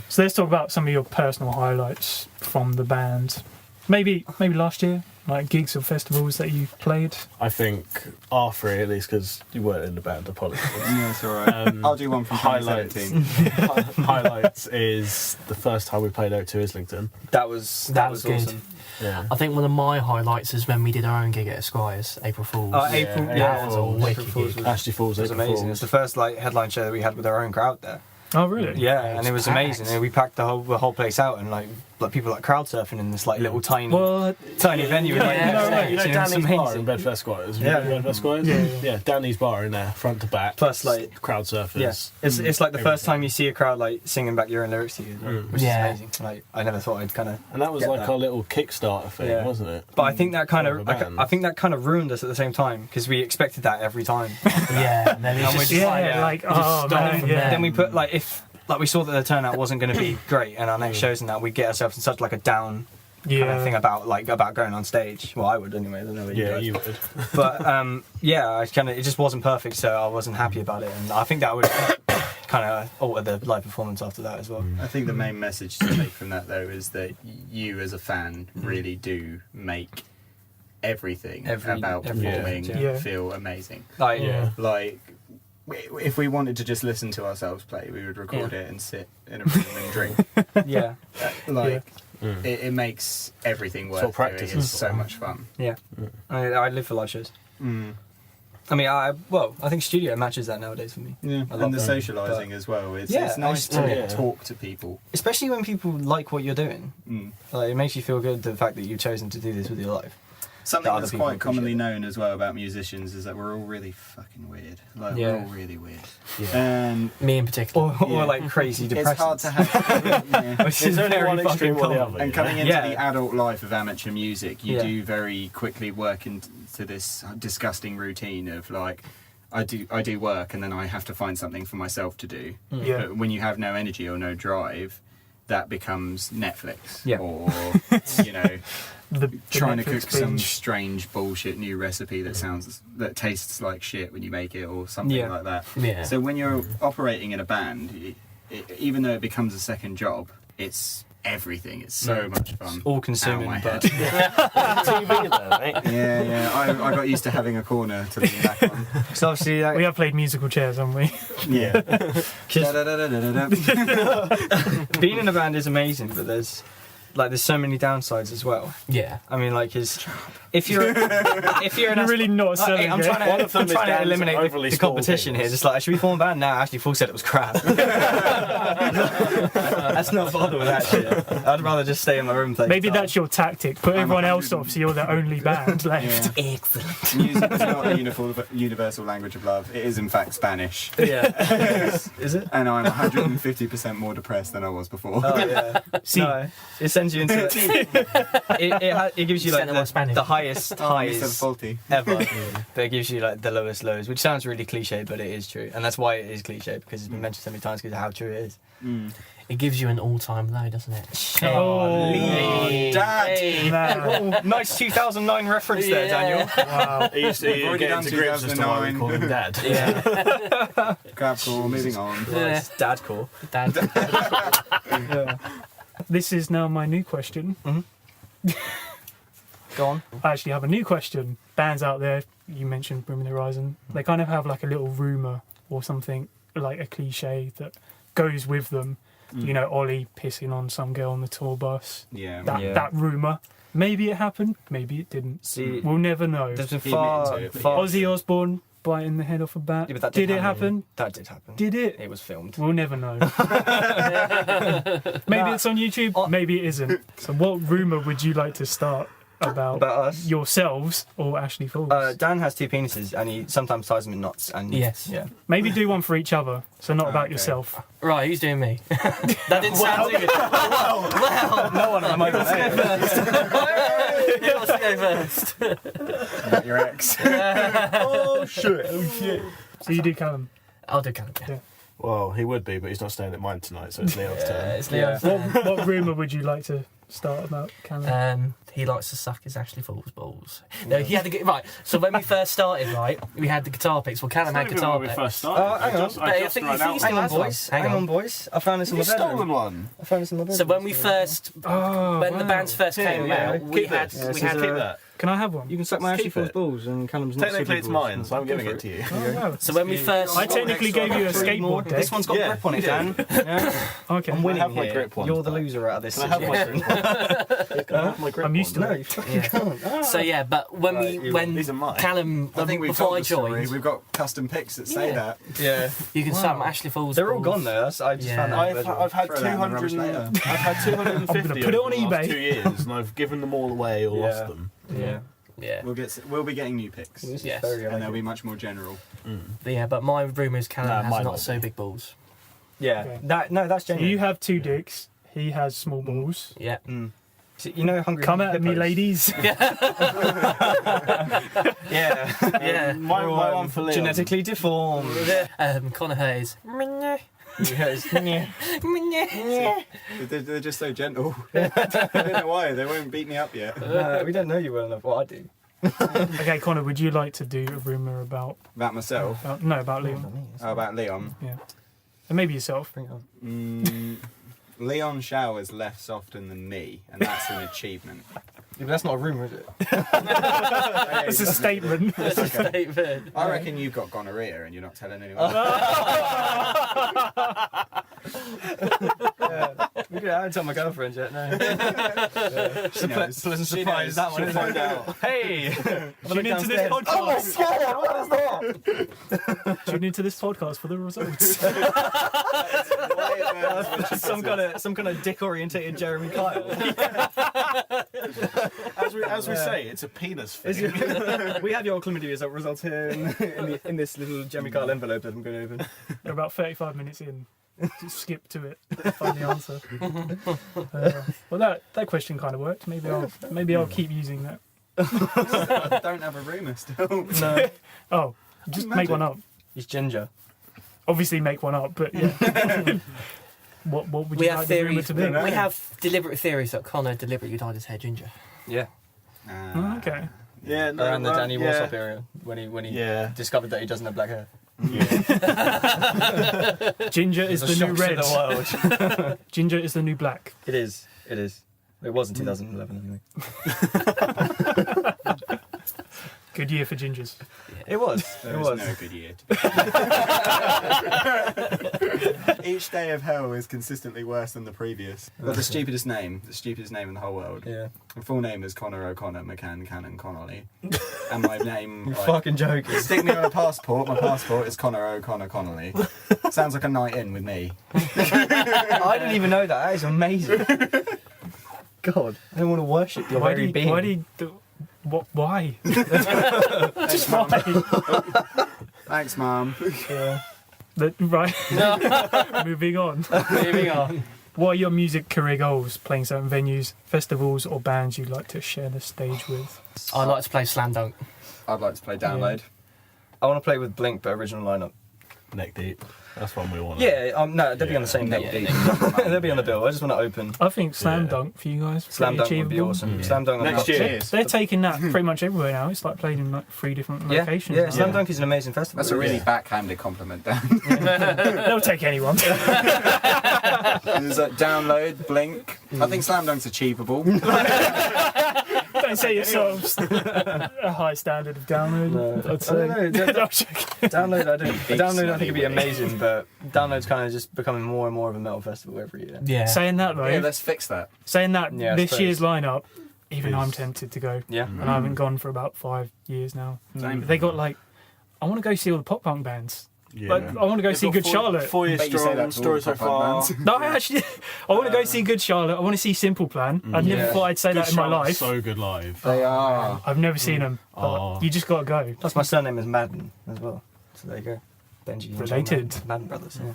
Speaker 1: So let's talk about some of your personal highlights from the band. Maybe last year, like gigs or festivals that you played.
Speaker 6: I think R3 at least because you weren't in the band. Apologies.
Speaker 4: Yeah, it's alright. I'll do one from
Speaker 6: Highlights.
Speaker 4: 2017.
Speaker 6: Highlights is the first time we played O2 Islington.
Speaker 5: That was
Speaker 3: That was good.
Speaker 5: awesome.
Speaker 6: Yeah.
Speaker 3: I think one of my highlights is when we did our own gig at Esquires, April Fools.
Speaker 5: April,
Speaker 6: Yeah,
Speaker 5: yeah,
Speaker 3: that was a
Speaker 6: Fools.
Speaker 3: wicked
Speaker 5: April Fools
Speaker 3: gig.
Speaker 6: Ashley Falls,
Speaker 5: It was
Speaker 6: April
Speaker 5: amazing. It
Speaker 6: Fools.
Speaker 5: was the first like headline show that we had with our own crowd there.
Speaker 1: Oh, really?
Speaker 5: Yeah, and it
Speaker 3: It's
Speaker 5: was
Speaker 3: packed.
Speaker 5: amazing. And we packed the whole place out, and like people like crowd surfing in this like little tiny
Speaker 1: What?
Speaker 5: venue. with, like,
Speaker 3: Yeah.
Speaker 5: no
Speaker 6: You know
Speaker 5: stage, and it was
Speaker 6: Danny's bar in
Speaker 5: amazing.
Speaker 6: Bedford Squires?
Speaker 5: Yeah.
Speaker 6: Bedford Squires?
Speaker 1: Yeah.
Speaker 6: Danny's bar in there, front to back.
Speaker 5: Plus, like,
Speaker 6: crowd surfers.
Speaker 5: Yeah, it's like the first time you see a crowd like singing back your own lyrics to you, which
Speaker 3: Yeah.
Speaker 5: is amazing. Like I never thought I'd kind of.
Speaker 6: And that was
Speaker 5: get
Speaker 6: like
Speaker 5: that.
Speaker 6: our little Kickstarter thing,
Speaker 5: Yeah.
Speaker 6: wasn't it?
Speaker 5: But I think that kind
Speaker 6: For
Speaker 5: of
Speaker 6: the band.
Speaker 5: I think that kind of ruined us at the same time because we expected that every time.
Speaker 3: Yeah, and then it's
Speaker 5: And we're
Speaker 3: just
Speaker 5: just
Speaker 1: Yeah,
Speaker 5: like,
Speaker 1: like, oh
Speaker 3: start
Speaker 1: man,
Speaker 3: from
Speaker 1: yeah.
Speaker 3: there.
Speaker 5: Then we put like if like we saw that the turnout wasn't going to be great, and our next shows and that we get ourselves in such like a down kind of thing about going on stage. Well, I would anyway. I don't know about you
Speaker 6: Yeah,
Speaker 5: guys.
Speaker 6: you would.
Speaker 5: But yeah, it just wasn't perfect, so I wasn't happy about it, and I think that would kind of alter the live performance after that as well.
Speaker 4: I think the main message to take from that though is that you as a fan really do make everything about
Speaker 5: every
Speaker 4: performing
Speaker 5: event,
Speaker 1: yeah.
Speaker 4: feel amazing.
Speaker 5: Like,
Speaker 1: Yeah.
Speaker 4: Like, if we wanted to just listen to ourselves play, we would record it and sit in a room and drink.
Speaker 5: yeah,
Speaker 4: Like, it makes everything
Speaker 6: what
Speaker 4: worth
Speaker 6: practice
Speaker 4: doing. It's
Speaker 6: is
Speaker 4: so
Speaker 6: for.
Speaker 4: much fun.
Speaker 5: yeah. I live for live shows.
Speaker 4: Mm.
Speaker 5: I mean, I think studio matches that nowadays for me.
Speaker 4: Yeah,
Speaker 5: I love
Speaker 4: and the
Speaker 5: that.
Speaker 4: socialising as well. It's
Speaker 5: Yeah,
Speaker 4: nice
Speaker 5: I
Speaker 4: to
Speaker 6: just-
Speaker 4: talk to people.
Speaker 5: Especially when people like what you're doing.
Speaker 4: Mm.
Speaker 5: Like, it makes you feel good, the fact that you've chosen to do this with your life.
Speaker 4: Something
Speaker 5: That other
Speaker 4: that's
Speaker 5: people
Speaker 4: quite commonly
Speaker 5: appreciate
Speaker 4: known as well about musicians is that we're all really fucking weird. Like,
Speaker 5: Yeah.
Speaker 4: we're all really weird. And
Speaker 3: me in particular.
Speaker 5: Or
Speaker 4: Yeah.
Speaker 5: like crazy
Speaker 4: it's
Speaker 5: depression.
Speaker 4: hard to have... yeah.
Speaker 5: Which
Speaker 6: It's
Speaker 5: is
Speaker 6: only
Speaker 5: very
Speaker 6: one
Speaker 5: fucking
Speaker 6: extreme or the
Speaker 5: common.
Speaker 6: other.
Speaker 4: And coming into
Speaker 5: Yeah.
Speaker 4: the adult life of amateur music, you
Speaker 5: Yeah.
Speaker 4: do very quickly work into this disgusting routine of like, I do work and then I have to find something for myself to do.
Speaker 1: Yeah.
Speaker 4: But when you have no energy or no drive, that becomes Netflix.
Speaker 5: Yeah.
Speaker 4: Or, you know,
Speaker 1: The
Speaker 4: trying to
Speaker 1: Netflix
Speaker 4: cook some
Speaker 1: binge.
Speaker 4: strange bullshit new recipe that tastes like shit when you make it or something
Speaker 5: Yeah.
Speaker 4: like that.
Speaker 3: Yeah.
Speaker 4: So when you're operating in a band, even though it becomes a second job, it's everything. It's so much fun.
Speaker 5: All consuming,
Speaker 4: Ow, my
Speaker 5: but
Speaker 6: TV there, mate.
Speaker 4: Yeah. I got used to having a corner to lean back on.
Speaker 5: so obviously,
Speaker 1: We have played musical chairs, haven't we?
Speaker 4: Yeah.
Speaker 5: 'cause being in a band is amazing, but there's so many downsides as well.
Speaker 3: Yeah.
Speaker 5: I mean, like, if you're
Speaker 1: You're really not selling
Speaker 5: I'm
Speaker 1: it.
Speaker 5: trying
Speaker 6: One of them is
Speaker 5: to
Speaker 6: Dan's
Speaker 5: eliminate
Speaker 6: overly
Speaker 5: the
Speaker 6: small
Speaker 5: competition here.
Speaker 6: penis.
Speaker 5: Just like, should we form a band? No, actually, Full said it was crap. Let's not bother with that shit. I'd rather just stay in my room playing.
Speaker 1: Maybe
Speaker 5: guitar.
Speaker 1: that's your tactic. Put everyone else
Speaker 4: 100
Speaker 1: off so you're the only band left.
Speaker 4: Yeah.
Speaker 3: Excellent.
Speaker 4: Music is not the universal language of love. It is, in fact, Spanish.
Speaker 5: Yeah. Is it?
Speaker 4: And I'm 150% more depressed than I was before.
Speaker 5: Oh yeah.
Speaker 1: See,
Speaker 5: No, it sends you into it gives you like
Speaker 3: Send them on Spanish.
Speaker 5: the highest
Speaker 4: Oh, Mr.
Speaker 5: highs
Speaker 4: Faulty.
Speaker 5: ever, but it gives you like the lowest lows, which sounds really cliche, but it is true, and that's why it is cliche because it's been mentioned so many times because of how true it is.
Speaker 4: Mm.
Speaker 3: It gives you an all-time low, doesn't it?
Speaker 1: Oh,
Speaker 5: Dad.
Speaker 1: man.
Speaker 5: Nice 2009 reference there, Daniel.
Speaker 1: Wow.
Speaker 6: He used to
Speaker 4: We've already
Speaker 6: get
Speaker 4: done
Speaker 6: into grips as to why we
Speaker 4: 2009.
Speaker 6: call him Dad.
Speaker 3: Yeah.
Speaker 4: Grab call, moving on.
Speaker 5: It's dad call.
Speaker 3: Dad.
Speaker 5: Yeah.
Speaker 1: This is now my new question.
Speaker 5: Go on.
Speaker 1: I actually have a new question. Bands out there, you mentioned Bring Me the Horizon, they kind of have like a little rumour or something, like a cliche that goes with them. You know, Ollie pissing on some girl on the tour bus.
Speaker 4: Yeah.
Speaker 1: That rumour. Maybe it happened, maybe it didn't.
Speaker 5: See,
Speaker 1: We'll never know.
Speaker 5: there's been
Speaker 4: He
Speaker 5: far,
Speaker 4: admitted to it,
Speaker 5: far.
Speaker 1: Ozzy Osbourne biting the head off a bat.
Speaker 5: Yeah, but that
Speaker 1: did it happen?
Speaker 5: That did happen.
Speaker 1: Did it?
Speaker 5: It was filmed.
Speaker 1: We'll never know. Maybe it's on YouTube, maybe it isn't. So what rumour would you like to start about
Speaker 5: us.
Speaker 1: yourselves or Ashley Falls?
Speaker 5: Dan has two penises, and he sometimes ties them in knots. And
Speaker 3: Yes.
Speaker 5: yeah.
Speaker 1: Maybe do one for each other, so not about
Speaker 4: okay.
Speaker 1: yourself.
Speaker 3: Right, who's doing me? That didn't sound too good.
Speaker 5: No one at the moment.
Speaker 3: Who wants to go first?
Speaker 4: Not your ex.
Speaker 5: Oh shit!
Speaker 1: So you do Callum.
Speaker 3: I'll do Callum. Yeah.
Speaker 6: Well, he would be, but he's not staying at mine tonight, so it's Leon's turn.
Speaker 3: It's Leo's.
Speaker 1: What rumour would you like to start about Callum?
Speaker 3: He likes to suck his Ashley Fools balls. No, he had the right. So when we first started, right, we had the guitar picks. Well, Callum had guitar
Speaker 7: when we
Speaker 3: picks.
Speaker 7: first started.
Speaker 5: hang on.
Speaker 3: I think
Speaker 7: ran out.
Speaker 3: he's still has one.
Speaker 5: Hang on, boys. I found this in my
Speaker 7: You've stolen
Speaker 5: bedroom.
Speaker 7: one.
Speaker 5: I found this in my bedroom.
Speaker 3: So when we first, when the bands first came
Speaker 7: yeah.
Speaker 3: out, we
Speaker 7: Keep
Speaker 3: had
Speaker 7: this.
Speaker 3: we
Speaker 7: Keep
Speaker 3: had
Speaker 7: that.
Speaker 1: Can I have one?
Speaker 5: You can suck my
Speaker 7: Keep
Speaker 5: Ashley Fools
Speaker 7: it.
Speaker 5: balls, and Callum's not
Speaker 7: Technically, it's mine, so I'm giving it to you.
Speaker 1: Oh, wow.
Speaker 3: So when we first,
Speaker 1: I technically gave you a skateboard deck.
Speaker 5: This one's got
Speaker 7: Yeah,
Speaker 5: grip on it,
Speaker 7: you
Speaker 5: Dan. Yeah.
Speaker 1: Okay.
Speaker 5: I'm winning
Speaker 7: have my
Speaker 5: here.
Speaker 7: grip ones
Speaker 5: You're the
Speaker 7: back.
Speaker 5: loser out of this
Speaker 7: Can I have my
Speaker 5: situation.
Speaker 7: Can I have my grip
Speaker 1: I'm used to
Speaker 7: one?
Speaker 5: No,
Speaker 1: it.
Speaker 5: you fucking
Speaker 3: Yeah.
Speaker 5: can't.
Speaker 3: so yeah, but when
Speaker 7: These are mine.
Speaker 3: Callum,
Speaker 4: I think we've
Speaker 3: before
Speaker 4: told
Speaker 3: I
Speaker 4: the story.
Speaker 3: joined,
Speaker 4: We've got custom picks that say
Speaker 3: Yeah.
Speaker 4: that.
Speaker 5: Yeah.
Speaker 3: you can suck my Ashley Fools.
Speaker 5: They're all
Speaker 3: balls.
Speaker 5: gone though. I just
Speaker 3: Yeah.
Speaker 5: found that. in the bedroom.
Speaker 7: I've had
Speaker 4: Throw that in the
Speaker 7: 200.
Speaker 4: rubbish later.
Speaker 7: I've had 250
Speaker 1: I'm gonna put it
Speaker 7: over
Speaker 1: on
Speaker 7: the last
Speaker 1: eBay.
Speaker 7: 2 years, and I've given them all away or lost
Speaker 5: Yeah.
Speaker 7: them.
Speaker 3: Yeah, yeah,
Speaker 4: We'll be getting new picks,
Speaker 5: This is
Speaker 3: Yes.
Speaker 5: very
Speaker 4: and they'll
Speaker 5: ugly.
Speaker 4: be much more general.
Speaker 3: yeah. But my rumour is Callum
Speaker 7: Nah,
Speaker 3: has
Speaker 7: mine
Speaker 3: not
Speaker 7: won't
Speaker 3: so
Speaker 7: be.
Speaker 3: big balls.
Speaker 5: Yeah.
Speaker 1: Okay.
Speaker 5: That's genuine.
Speaker 1: You have 2 dicks. He has small balls.
Speaker 3: Yeah.
Speaker 5: So, you know, hungry.
Speaker 1: Come at me,
Speaker 5: hippos?
Speaker 1: ladies.
Speaker 5: Yeah.
Speaker 3: Yeah.
Speaker 7: My one for Liam.
Speaker 5: Genetically deformed.
Speaker 3: Connor Hayes.
Speaker 5: Yes.
Speaker 4: They're just so gentle. I don't know why. They won't beat me up yet.
Speaker 5: We don't know you well enough. Well, I do.
Speaker 1: Okay, Connor, would you like to do a rumour about
Speaker 4: About myself.
Speaker 1: about Leon?
Speaker 4: About Leon.
Speaker 1: Yeah. And maybe yourself.
Speaker 5: Bring it on.
Speaker 4: Leon showers less often than me, and that's an achievement.
Speaker 5: Yeah, but that's not a rumour, is it?
Speaker 1: It's a statement.
Speaker 3: David.
Speaker 4: I reckon you've got gonorrhea and you're not telling anyone.
Speaker 5: I haven't told my girlfriend yet, no.
Speaker 4: She knows.
Speaker 5: Pleasant
Speaker 4: She
Speaker 5: surprise,
Speaker 4: knows.
Speaker 5: that one,
Speaker 4: She'll
Speaker 5: isn't
Speaker 4: find
Speaker 5: it?
Speaker 4: out.
Speaker 5: Hey!
Speaker 1: Tune into this
Speaker 5: Oh my
Speaker 1: podcast.
Speaker 5: god, what is that?
Speaker 1: Tune into this podcast for the results.
Speaker 5: Some kind of dick orientated Jeremy Kyle.
Speaker 7: As we say, it's a penis thing.
Speaker 5: We have your chlamydia results here in this little Jeremy Kyle envelope that I'm going to open.
Speaker 1: We're about 35 minutes in. Just skip to it. Find the answer. Well, that question kind of worked. Maybe I'll keep using that.
Speaker 4: I don't have a rumour still.
Speaker 5: No,
Speaker 1: Oh, just make one up.
Speaker 5: he's ginger.
Speaker 1: Obviously, make one up. But yeah. What would
Speaker 3: We
Speaker 1: you
Speaker 3: have
Speaker 1: like the rumour
Speaker 3: theories.
Speaker 1: to be?
Speaker 3: We have deliberate theories that Connor deliberately dyed his hair ginger.
Speaker 5: Yeah.
Speaker 1: Oh, okay.
Speaker 7: Yeah, no,
Speaker 5: Around the Danny
Speaker 7: yeah.
Speaker 5: Warsop area when he
Speaker 7: Yeah.
Speaker 5: discovered that he doesn't have black hair.
Speaker 1: Ginger is
Speaker 5: It's a
Speaker 1: the new
Speaker 5: shock
Speaker 1: red.
Speaker 5: to the world.
Speaker 1: Ginger is the new black.
Speaker 5: It is. It is. It was in 2011 anyway.
Speaker 1: Good year for gingers.
Speaker 5: It was.
Speaker 4: There
Speaker 5: It
Speaker 4: was
Speaker 5: was.
Speaker 4: no good year. Each day of hell is consistently worse than the previous. Got the stupidest name in the whole world.
Speaker 5: Yeah.
Speaker 4: My full name is Connor O'Connor McCann Cannon Connolly, and my name.
Speaker 5: You
Speaker 4: like,
Speaker 5: fucking joking.
Speaker 4: stick me on a passport. My passport is Connor O'Connor Connolly. Sounds like a night in with me.
Speaker 5: I didn't even know that. That is amazing. God, I don't want to worship your very being.
Speaker 1: Why do you do? What? Why? Just why?
Speaker 4: Thanks, Mum.
Speaker 1: Right. Moving on.
Speaker 3: Moving on.
Speaker 1: What are your music career goals? Playing certain venues, festivals, or bands you'd like to share the stage with?
Speaker 3: I'd like to play Slam Dunk.
Speaker 4: I'd like to play Download.
Speaker 5: I want to play with Blink, but original lineup.
Speaker 7: Neck deep. That's one we want.
Speaker 5: Yeah, no, they'll be on the same
Speaker 3: Yeah,
Speaker 5: day.
Speaker 3: yeah.
Speaker 5: They'll be on the bill. I just want to open.
Speaker 1: I think Slam
Speaker 7: Yeah.
Speaker 1: Dunk for you guys.
Speaker 5: Slam
Speaker 1: pretty
Speaker 5: Dunk would be
Speaker 1: achievable.
Speaker 5: awesome.
Speaker 3: Yeah.
Speaker 5: Slam Dunk
Speaker 7: Next
Speaker 5: on
Speaker 7: year.
Speaker 1: They're taking that pretty much everywhere now. It's like played in like 3 different
Speaker 5: Yeah,
Speaker 1: locations.
Speaker 5: yeah.
Speaker 1: now.
Speaker 5: Slam Dunk is an amazing festival.
Speaker 4: That's a really
Speaker 5: Yeah.
Speaker 4: backhanded compliment, Dan.
Speaker 1: They'll take anyone.
Speaker 4: There's like Download, Blink. I think Slam Dunk's achievable.
Speaker 1: Don't say yourselves a high standard of download.
Speaker 5: No.
Speaker 1: I'd say.
Speaker 5: I don't know.
Speaker 1: No, I'm joking.
Speaker 5: Download, I don't.
Speaker 4: Big
Speaker 5: Download, I
Speaker 4: smelly
Speaker 5: think it'd be
Speaker 4: willy.
Speaker 5: amazing, but Download's kind of just becoming more and more of a metal festival every year.
Speaker 3: Yeah.
Speaker 1: Saying that though,
Speaker 4: Yeah, let's fix that.
Speaker 1: saying that
Speaker 5: Yeah, I
Speaker 1: this
Speaker 5: suppose.
Speaker 1: year's lineup, even
Speaker 7: Is-
Speaker 1: I'm tempted to go,
Speaker 5: Yeah.
Speaker 1: and I haven't gone for about 5 years now.
Speaker 4: Same.
Speaker 1: They got like, I want to go see all the pop punk bands.
Speaker 7: Yeah.
Speaker 1: Like, I want to go see Good Charlotte.
Speaker 7: 4 years
Speaker 4: Bet you say
Speaker 7: strong,
Speaker 4: that to all
Speaker 7: story
Speaker 4: the
Speaker 7: so
Speaker 4: pop
Speaker 7: far.
Speaker 4: bands.
Speaker 1: No, I want to go see Good Charlotte. I want to see Simple Plan. I never
Speaker 5: Yeah.
Speaker 1: thought I'd say
Speaker 7: Good
Speaker 1: that in my
Speaker 7: Charlotte's
Speaker 1: life.
Speaker 7: So good live.
Speaker 4: They are.
Speaker 1: I've never seen them.
Speaker 7: Oh.
Speaker 1: You just got to go.
Speaker 5: Plus, my surname is Madden as well. So there you go. Benji. and John
Speaker 1: Related.
Speaker 5: Madden, Madden brothers. Yeah.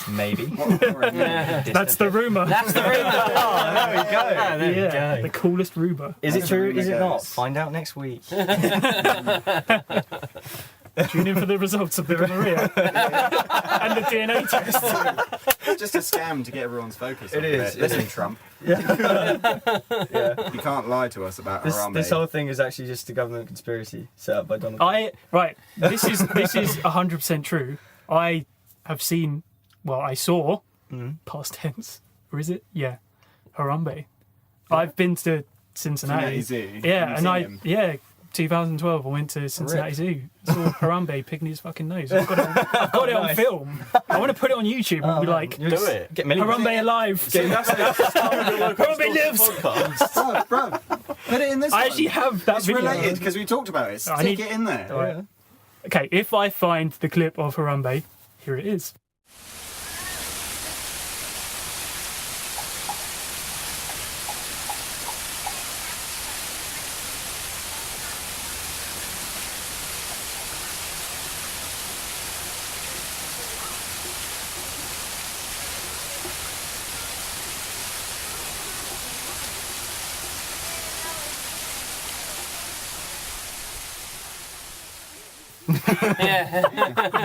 Speaker 5: Maybe.
Speaker 1: That's the rumour.
Speaker 3: That's the rumour. Oh, there we go. There
Speaker 1: Yeah,
Speaker 3: we
Speaker 1: the
Speaker 3: go.
Speaker 1: coolest rumour.
Speaker 5: Is it
Speaker 4: That's the
Speaker 5: true?
Speaker 4: rumour
Speaker 5: Is it not?
Speaker 4: goes.
Speaker 5: Find out next week.
Speaker 1: Tune in for the results of the gonorrhea and the DNA test.
Speaker 8: It's just a scam to get everyone's focus.
Speaker 5: It
Speaker 8: off
Speaker 5: is.
Speaker 8: Of it. Listen, Trump.
Speaker 5: Yeah.
Speaker 8: You can't lie to us about Harambe.
Speaker 5: This whole thing is actually just a government conspiracy set up by Donald Trump.
Speaker 1: This is 100% true. I have seen, I saw, past tense, or is it? Yeah, Harambe. I've been to Cincinnati.
Speaker 8: Zoo.
Speaker 1: Yeah,
Speaker 8: Museum.
Speaker 1: 2012 I went to Cincinnati Zoo. Saw Harambe picking his fucking nose. I've got it on film. I want to put it on YouTube and be like,
Speaker 7: Do it.
Speaker 5: Get millions.
Speaker 1: Harambe alive. Harambe lives.
Speaker 8: Oh, bro, put it in this
Speaker 1: I
Speaker 8: one.
Speaker 1: actually have that
Speaker 8: It's
Speaker 1: video.
Speaker 8: related because we talked about it. Stick it in there.
Speaker 1: Right. Okay, if I find the clip of Harambe, here it is.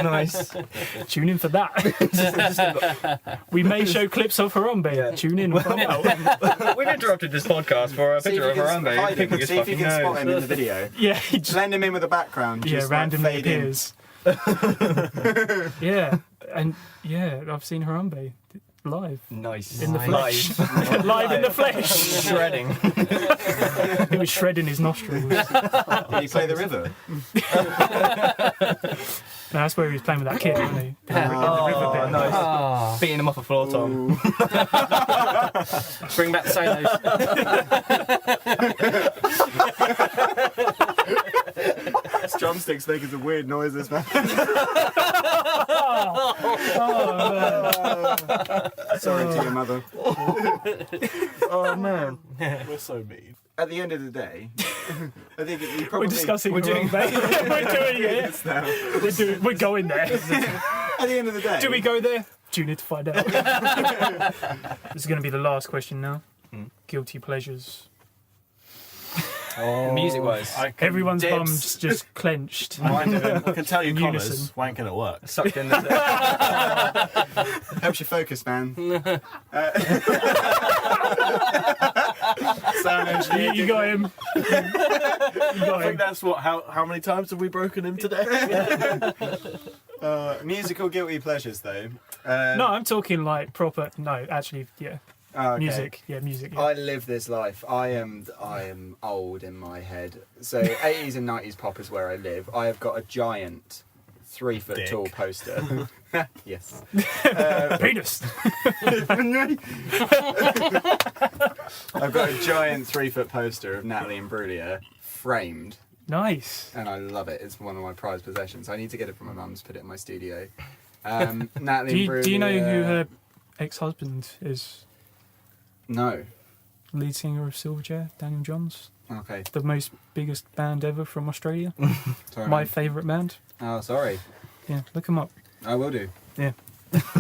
Speaker 5: Nice.
Speaker 1: Tune in for that. We may show clips of Harambe.
Speaker 5: Yeah.
Speaker 1: Tune in. And find out.
Speaker 5: We've interrupted this podcast for a
Speaker 8: See if
Speaker 5: picture
Speaker 8: you
Speaker 5: of
Speaker 8: can
Speaker 5: Harambe
Speaker 8: hide him.
Speaker 5: picking his
Speaker 8: See if you
Speaker 5: fucking
Speaker 8: can spot him
Speaker 5: nose.
Speaker 8: in the video.
Speaker 1: Yeah, he just,
Speaker 8: Blend him in with the background.
Speaker 1: yeah,
Speaker 8: just like
Speaker 1: randomly
Speaker 8: fade in.
Speaker 1: appears. Yeah, and yeah, I've seen Harambe live
Speaker 5: Nice.
Speaker 1: in the flesh.
Speaker 5: Live.
Speaker 1: Live in the flesh.
Speaker 5: Shredding.
Speaker 1: He was shredding his nostrils.
Speaker 8: Did he play the river?
Speaker 1: No, that's where he was playing with that kid, wasn't he?
Speaker 5: Oh, nice.
Speaker 3: Ah,
Speaker 5: Beating him off a floor tom.
Speaker 3: bring back the solos.
Speaker 8: Drumsticks making some weird noises, man. Sorry to your mother.
Speaker 5: Oh man.
Speaker 7: We're so mean.
Speaker 8: At the end of the day, I think you probably...
Speaker 1: We're discussing Harambe. We're doing it.
Speaker 8: now.
Speaker 1: We're going there.
Speaker 8: At the end of the day...
Speaker 1: Do we go there? Tune in to find out. This is going to be the last question now. Guilty pleasures.
Speaker 5: Music wise.
Speaker 1: Everyone's
Speaker 7: Dips.
Speaker 1: bums just clenched.
Speaker 7: I can tell you,
Speaker 1: In
Speaker 7: Connors,
Speaker 1: unison.
Speaker 7: wanking at work.
Speaker 5: Sucked in the
Speaker 8: Helps you focus, man. Sound engineer.
Speaker 1: You got him. You
Speaker 7: I
Speaker 1: got
Speaker 7: think
Speaker 1: him.
Speaker 7: that's what. How many times have we broken him today?
Speaker 8: Musical guilty pleasures, though.
Speaker 1: No, I'm talking like proper. No, actually, yeah.
Speaker 8: Oh, okay.
Speaker 1: Music. Yeah, music. Yeah.
Speaker 8: I live this life. I am old in my head. So 80s and 90s pop is where I live. I have got a giant 3 foot
Speaker 7: Dick.
Speaker 8: tall poster. Yes.
Speaker 1: Penis.
Speaker 8: I've got a giant 3 foot poster of Natalie Imbruglia framed,
Speaker 1: Nice.
Speaker 8: and I love it. It's one of my prized possessions. I need to get it from my mum's, put it in my studio. Natalie Imbruglia.
Speaker 1: Do you know who her ex-husband is?
Speaker 8: No.
Speaker 1: Lead singer of Silverchair, Daniel Johns.
Speaker 8: Okay.
Speaker 1: The most biggest band ever from Australia.
Speaker 8: Sorry.
Speaker 1: My
Speaker 8: man.
Speaker 1: favourite band.
Speaker 8: Oh, sorry.
Speaker 1: Yeah, look them up.
Speaker 8: I will do.
Speaker 1: Yeah.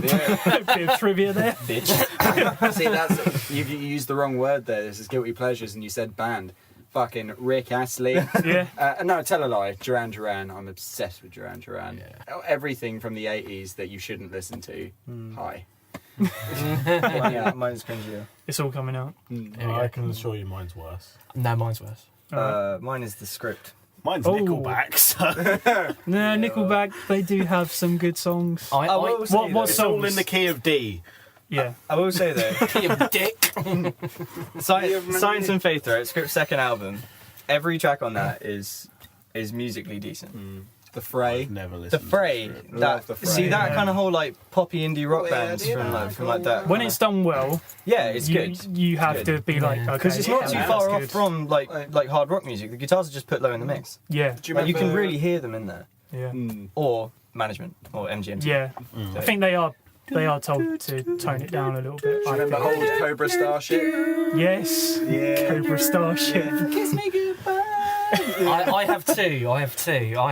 Speaker 8: Yeah.
Speaker 1: Bit of trivia there.
Speaker 5: bitch.
Speaker 8: See, that's you used the wrong word there. This is guilty pleasures, and you said band. Fucking Rick Astley.
Speaker 1: Yeah.
Speaker 8: No, tell a lie. Duran Duran. I'm obsessed with Duran Duran. Everything from the 80s that you shouldn't listen to. Hi.
Speaker 5: Yeah, mine's cringier.
Speaker 1: It's all coming out.
Speaker 7: I can assure you, mine's worse.
Speaker 3: No, mine's worse.
Speaker 5: Mine is the script.
Speaker 7: Mine's
Speaker 1: Oh.
Speaker 7: Nickelback. So
Speaker 1: No, Nickelback, they do have some good songs.
Speaker 5: I will say
Speaker 1: what
Speaker 5: though-
Speaker 7: it's all in
Speaker 1: songs?
Speaker 7: the key of D.
Speaker 1: Yeah.
Speaker 5: I will say though,
Speaker 3: You dick.
Speaker 5: Science and Faith, right? Script's second album. Every track on that is musically decent.
Speaker 8: The Fray.
Speaker 7: I've never
Speaker 5: The
Speaker 7: listened.
Speaker 5: Fray,
Speaker 8: Love
Speaker 5: that
Speaker 8: The Fray.
Speaker 5: see that
Speaker 1: Yeah.
Speaker 5: kind of whole like poppy indie rock
Speaker 8: Yeah,
Speaker 5: bands
Speaker 8: yeah,
Speaker 5: from like that.
Speaker 1: When it's done well,
Speaker 5: Yeah, it's good.
Speaker 1: You have
Speaker 5: It's
Speaker 1: to be like,
Speaker 3: Yeah.
Speaker 1: okay.
Speaker 5: Because it's not
Speaker 1: yeah,
Speaker 5: too
Speaker 1: that's
Speaker 5: far off
Speaker 1: good.
Speaker 5: from like hard rock music. The guitars are just put low in the mix.
Speaker 1: Yeah.
Speaker 8: Do you
Speaker 5: Like, you can
Speaker 8: remember-
Speaker 5: really hear them in there.
Speaker 1: Yeah.
Speaker 5: Or Management or MGMT.
Speaker 1: Yeah. I think they are told to tone it down a little bit. I
Speaker 8: Remember
Speaker 1: think.
Speaker 8: old Cobra Starship?
Speaker 1: Yes.
Speaker 8: Yeah.
Speaker 1: Cobra Starship.
Speaker 8: Kiss me goodbye.
Speaker 3: I have two. I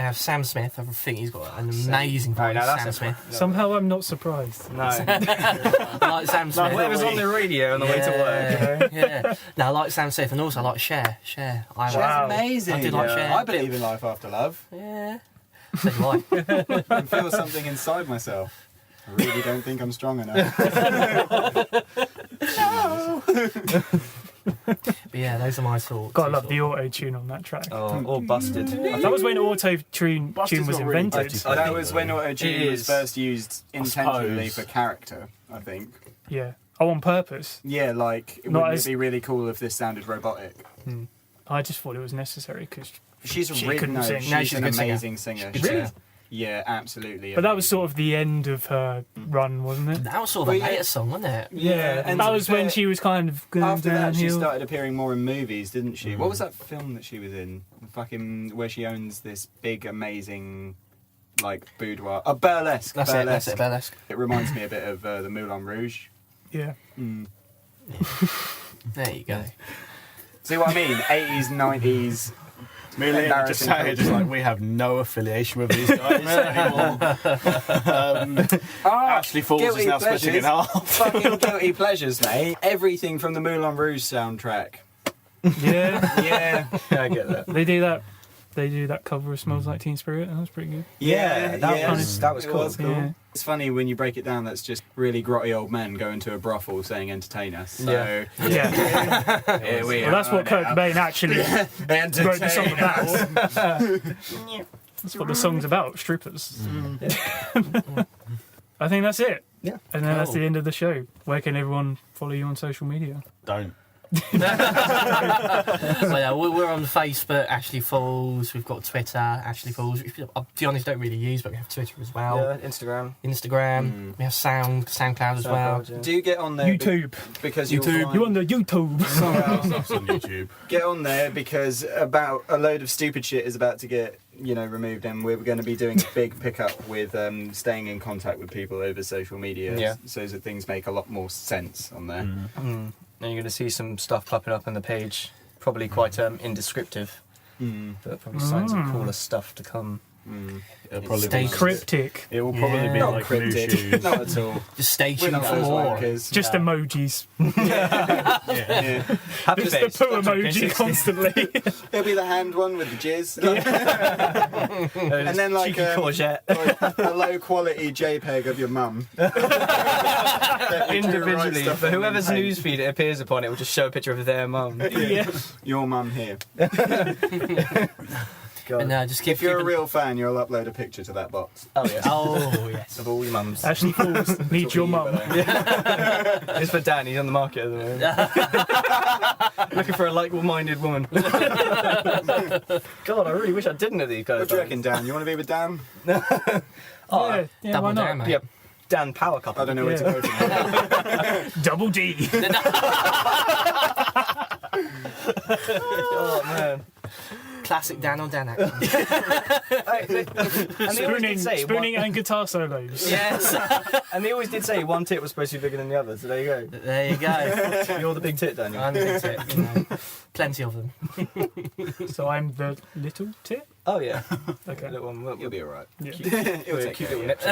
Speaker 3: have Sam Smith. I think he's got an amazing voice.
Speaker 5: no, that's
Speaker 3: Sam
Speaker 5: a-
Speaker 3: Smith.
Speaker 1: Somehow I'm not surprised.
Speaker 5: No.
Speaker 3: I like Sam Smith.
Speaker 5: Whatever's on the radio on the way to work.
Speaker 3: Yeah. No, I like Sam Smith, and also I like Cher.
Speaker 8: That's
Speaker 1: Wow.
Speaker 8: amazing.
Speaker 3: I did like Cher.
Speaker 8: I believe in life after love.
Speaker 3: Yeah. So do I.
Speaker 8: I can feel something inside myself. I really don't think I'm strong enough.
Speaker 3: But yeah, those are my thoughts.
Speaker 1: God, I love the auto tune on that track.
Speaker 5: Oh, all busted.
Speaker 1: That was when auto tune
Speaker 7: Busted's
Speaker 1: was
Speaker 7: not really
Speaker 1: invented.
Speaker 7: good.
Speaker 8: That was when auto-tune
Speaker 5: it
Speaker 8: was
Speaker 5: is.
Speaker 8: first used intentionally
Speaker 7: suppose.
Speaker 8: for character, I think.
Speaker 1: Yeah. Oh, on purpose.
Speaker 8: Yeah, like,
Speaker 1: Not
Speaker 8: wouldn't
Speaker 1: as-
Speaker 8: it be really cool if this sounded robotic?
Speaker 1: I just thought it was necessary because.
Speaker 8: She's
Speaker 1: She
Speaker 8: really
Speaker 1: couldn't
Speaker 8: no,
Speaker 1: sing.
Speaker 8: she's
Speaker 3: No, she's a
Speaker 8: an
Speaker 3: good singer.
Speaker 8: amazing singer.
Speaker 3: Really?
Speaker 8: Yeah, absolutely.
Speaker 1: But that was
Speaker 8: amazing.
Speaker 1: sort of the end of her run, wasn't it?
Speaker 3: That was sort of a
Speaker 8: Well, yeah.
Speaker 3: later song, wasn't it?
Speaker 8: Yeah, and
Speaker 1: that
Speaker 8: to be
Speaker 1: was when
Speaker 8: fair,
Speaker 1: she was kind of going
Speaker 8: After that, she
Speaker 1: downhill.
Speaker 8: started appearing more in movies, didn't she? What was that film that she was in? Fucking where she owns this big, amazing, like boudoir. Oh, Burlesque.
Speaker 3: That's it. That's it. Burlesque.
Speaker 8: It reminds me a bit of the Moulin Rouge.
Speaker 1: Yeah.
Speaker 3: There you go.
Speaker 8: See what I mean? 80s, 90s.
Speaker 7: Me and Liam just sat here just like, we have no affiliation with these guys anymore. Ashley Falls is
Speaker 8: guilty
Speaker 7: now splitting in
Speaker 8: pleasures.
Speaker 7: half.
Speaker 8: Fucking guilty pleasures, mate. Everything from the Moulin Rouge soundtrack.
Speaker 1: Yeah.
Speaker 8: Yeah.
Speaker 5: Yeah, I get that.
Speaker 1: They do that. They do that cover of "Smells Like Teen Spirit." That was pretty good.
Speaker 5: that was
Speaker 8: It
Speaker 5: cool.
Speaker 8: was cool.
Speaker 1: Yeah.
Speaker 8: It's funny when you break it down. That's just really grotty old men going to a brothel saying "entertain us." So
Speaker 1: Yeah.
Speaker 8: here we
Speaker 1: Well, that's what Kurt Cobain actually wrote the song about. That's what the song's about. Strippers. I think that's it.
Speaker 5: Yeah.
Speaker 1: And then that's
Speaker 3: Cool.
Speaker 1: the end of the show. Where can everyone follow you on social media?
Speaker 7: Don't.
Speaker 3: So yeah, we're on Facebook, Ashley Falls. We've got Twitter, Ashley Falls. Which, to be honest, don't really use, but we have Twitter as well.
Speaker 5: Yeah, Instagram.
Speaker 3: Instagram. We have SoundCloud as well.
Speaker 5: SoundCloud, yeah.
Speaker 8: Do get on there
Speaker 1: YouTube.
Speaker 8: because
Speaker 1: You on the YouTube?
Speaker 7: Stuff's on YouTube.
Speaker 8: Get on there because about a load of stupid shit is about to get removed, and we're going to be doing a big pickup with staying in contact with people over social media,
Speaker 5: Yeah.
Speaker 8: so that things make a lot more sense on there.
Speaker 5: And you're going to see some stuff popping up on the page, probably quite indescriptive, but probably signs of cooler stuff to come.
Speaker 7: It'll probably
Speaker 1: Stay
Speaker 7: be
Speaker 1: cryptic.
Speaker 7: It will probably be
Speaker 8: Not
Speaker 7: like
Speaker 8: cryptic,
Speaker 7: new shoes.
Speaker 8: not at all.
Speaker 3: Just stay
Speaker 8: We're
Speaker 3: tuned
Speaker 8: not
Speaker 3: for
Speaker 8: those
Speaker 3: more.
Speaker 8: wankers.
Speaker 1: Just emojis.
Speaker 8: Yeah.
Speaker 5: Happy
Speaker 1: Just the
Speaker 5: face,
Speaker 1: poo
Speaker 5: Dr.
Speaker 1: emoji
Speaker 5: 360.
Speaker 1: constantly.
Speaker 8: It'll be the hand one with the jizz, and then like
Speaker 5: Cheeky courgette.
Speaker 8: a low quality JPEG of your mum.
Speaker 5: Individually,
Speaker 8: stuff
Speaker 5: for
Speaker 8: in
Speaker 5: whoever's
Speaker 8: paint.
Speaker 5: newsfeed it appears upon, it will just show a picture of their mum.
Speaker 8: Your mum here.
Speaker 3: And just keep
Speaker 8: If you're a
Speaker 3: keeping-
Speaker 8: real fan, you'll upload a picture to that box.
Speaker 5: Oh yeah,
Speaker 3: Oh yes.
Speaker 5: of all your mums.
Speaker 1: Ashley Falls, meet your mum.
Speaker 5: It's for Dan. He's on the market at the moment. Looking for a like-minded woman. God, I really wish I didn't know these guys.
Speaker 8: What do you reckon, Dan? You want to be with Dan?
Speaker 1: Yeah, yeah,
Speaker 3: Double
Speaker 1: why
Speaker 3: down,
Speaker 1: not?
Speaker 3: mate.
Speaker 5: Yeah, Dan power couple.
Speaker 8: I don't know where to go from there.
Speaker 1: Double D.
Speaker 5: Oh man.
Speaker 3: Classic Dan on Dan action.
Speaker 1: Spooning and guitar solos.
Speaker 3: Yes.
Speaker 5: And they always did say one tit was supposed to be bigger than the other, so there you go.
Speaker 3: There you go.
Speaker 5: You're the big tit, Daniel.
Speaker 3: I'm the big tit, you know. Plenty of them.
Speaker 1: So I'm the little tit?
Speaker 5: Oh yeah.
Speaker 1: Okay.
Speaker 5: Little one.
Speaker 8: You'll be alright.
Speaker 1: Yeah.
Speaker 8: It'll take
Speaker 5: cute
Speaker 8: care
Speaker 5: little
Speaker 8: of you.
Speaker 5: nips.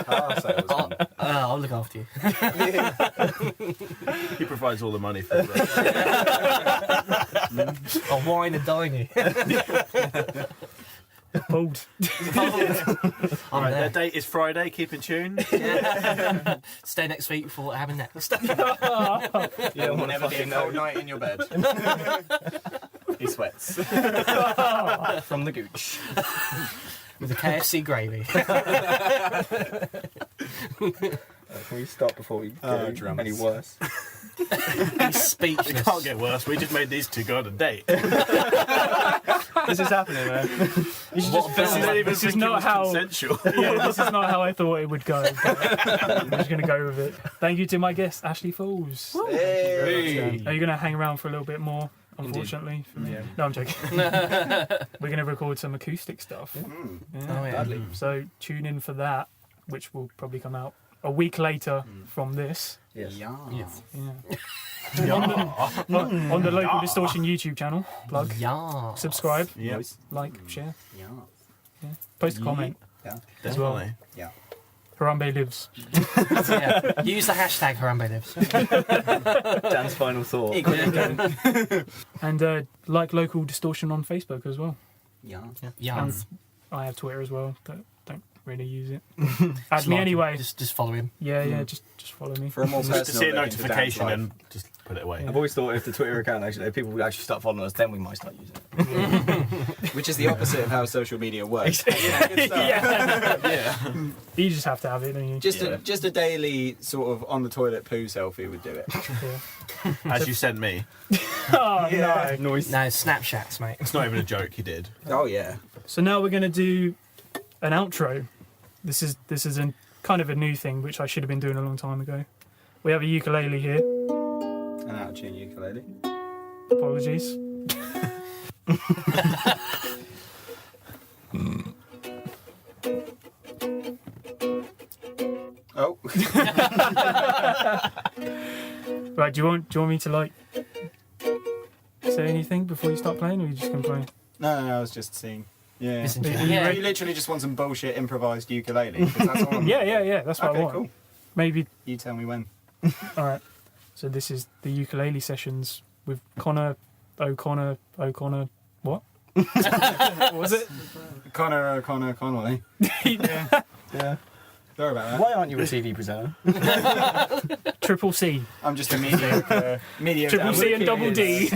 Speaker 8: Car sales, man.
Speaker 3: I'll look after you.
Speaker 7: He provides all the money for it.
Speaker 3: I'll wine and dine you.
Speaker 1: Bold.
Speaker 3: I'm
Speaker 7: Right, their
Speaker 3: there.
Speaker 7: date is Friday. Keep in tune.
Speaker 3: Stay next week for what happened next.
Speaker 5: You don't want to
Speaker 8: Never be a
Speaker 5: fucking
Speaker 8: cold
Speaker 5: know.
Speaker 8: night in your bed. He sweats.
Speaker 5: From the gooch.
Speaker 3: With the KFC gravy.
Speaker 5: Can we stop before we go
Speaker 8: drums.
Speaker 5: any worse?
Speaker 3: He's speechless.
Speaker 7: Can't get worse. We just made these two go on a date.
Speaker 5: This is happening, man. You should
Speaker 3: What
Speaker 5: just
Speaker 3: film?
Speaker 7: Don't even
Speaker 1: This is
Speaker 7: think it
Speaker 1: not
Speaker 7: was
Speaker 1: how-
Speaker 7: consensual.
Speaker 1: Yeah, this is not how I thought it would go. But I'm just going to go with it. Thank you to my guest, Ashley Falls.
Speaker 8: Hey.
Speaker 1: Are you going to hang around for a little bit more, unfortunately? For me?
Speaker 5: Yeah.
Speaker 1: No, I'm joking. We're going to record some acoustic stuff. Yeah.
Speaker 3: Oh, yeah.
Speaker 1: So tune in for that, which will probably come out a week later from this.
Speaker 5: Yes.
Speaker 8: Yeah.
Speaker 3: Yes.
Speaker 1: Yeah. On the local Distortion YouTube channel. Plug.
Speaker 3: Yeah.
Speaker 1: Subscribe.
Speaker 7: Yeah,
Speaker 1: Like. Share.
Speaker 8: Yeah.
Speaker 1: Post a comment.
Speaker 7: as well.
Speaker 1: Harambe lives.
Speaker 3: Yeah. Use the hashtag Harambe Lives.
Speaker 5: Dan's final thought.
Speaker 1: And like local Distortion on Facebook as well.
Speaker 8: Yeah.
Speaker 3: Yeah.
Speaker 1: I have Twitter as well, but don't really use it. Add me anyway.
Speaker 3: Just follow him.
Speaker 1: Yeah, just follow me.
Speaker 8: For a more
Speaker 6: Just to see a
Speaker 8: personal look into Dan's
Speaker 6: notification
Speaker 8: life.
Speaker 6: and just put it away.
Speaker 5: I've always thought if the Twitter account actually, if people would actually start following us, then we might start using it.
Speaker 8: Which is the opposite of how social media works.
Speaker 1: Yeah. You just have to have it, don't you?
Speaker 8: Just a daily sort of on the toilet poo selfie would do it.
Speaker 1: Yeah.
Speaker 6: As you sent me.
Speaker 1: Oh,
Speaker 8: Yeah.
Speaker 1: no.
Speaker 3: No, Snapchats, mate.
Speaker 6: It's not even a joke, he did.
Speaker 8: Oh yeah.
Speaker 1: So now we're going to do an outro. This is kind of a new thing, which I should have been doing a long time ago. We have a ukulele here.
Speaker 8: An out of tune ukulele.
Speaker 1: Apologies.
Speaker 8: Oh.
Speaker 1: Right, do you want me to like say anything before you start playing, or are you just gonna play?
Speaker 8: No, I was just seeing. Yeah.
Speaker 3: Listen to
Speaker 1: Yeah.
Speaker 3: it.
Speaker 8: You
Speaker 3: Yeah.
Speaker 8: literally just want some bullshit improvised ukulele. 'Cause that's all I'm...
Speaker 1: Yeah. That's what I
Speaker 8: Okay,
Speaker 1: want.
Speaker 8: cool.
Speaker 1: Maybe.
Speaker 8: You tell me when.
Speaker 1: All right. So this is the ukulele sessions with Connor. What? What was it?
Speaker 8: Connor Connolly.
Speaker 1: Yeah.
Speaker 8: Yeah. Sorry about that.
Speaker 5: Why aren't you a TV presenter?
Speaker 1: Triple C.
Speaker 8: I'm just a mediocre.
Speaker 1: Triple C and double D.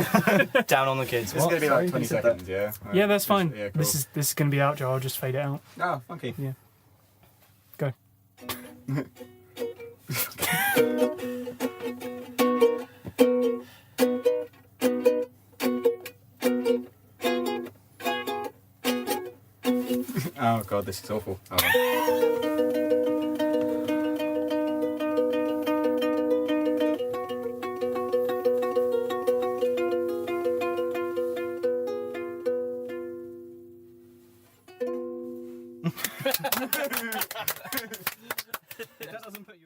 Speaker 5: Down on the kids.
Speaker 8: It's going to be like 20 seconds, yeah?
Speaker 1: Yeah, that's fine.
Speaker 8: Yeah, cool.
Speaker 1: This is gonna be outro. I'll just fade it out.
Speaker 8: Oh, funky.
Speaker 1: Yeah. Go.
Speaker 8: Oh, God, this is awful. Hold on.
Speaker 5: That doesn't put you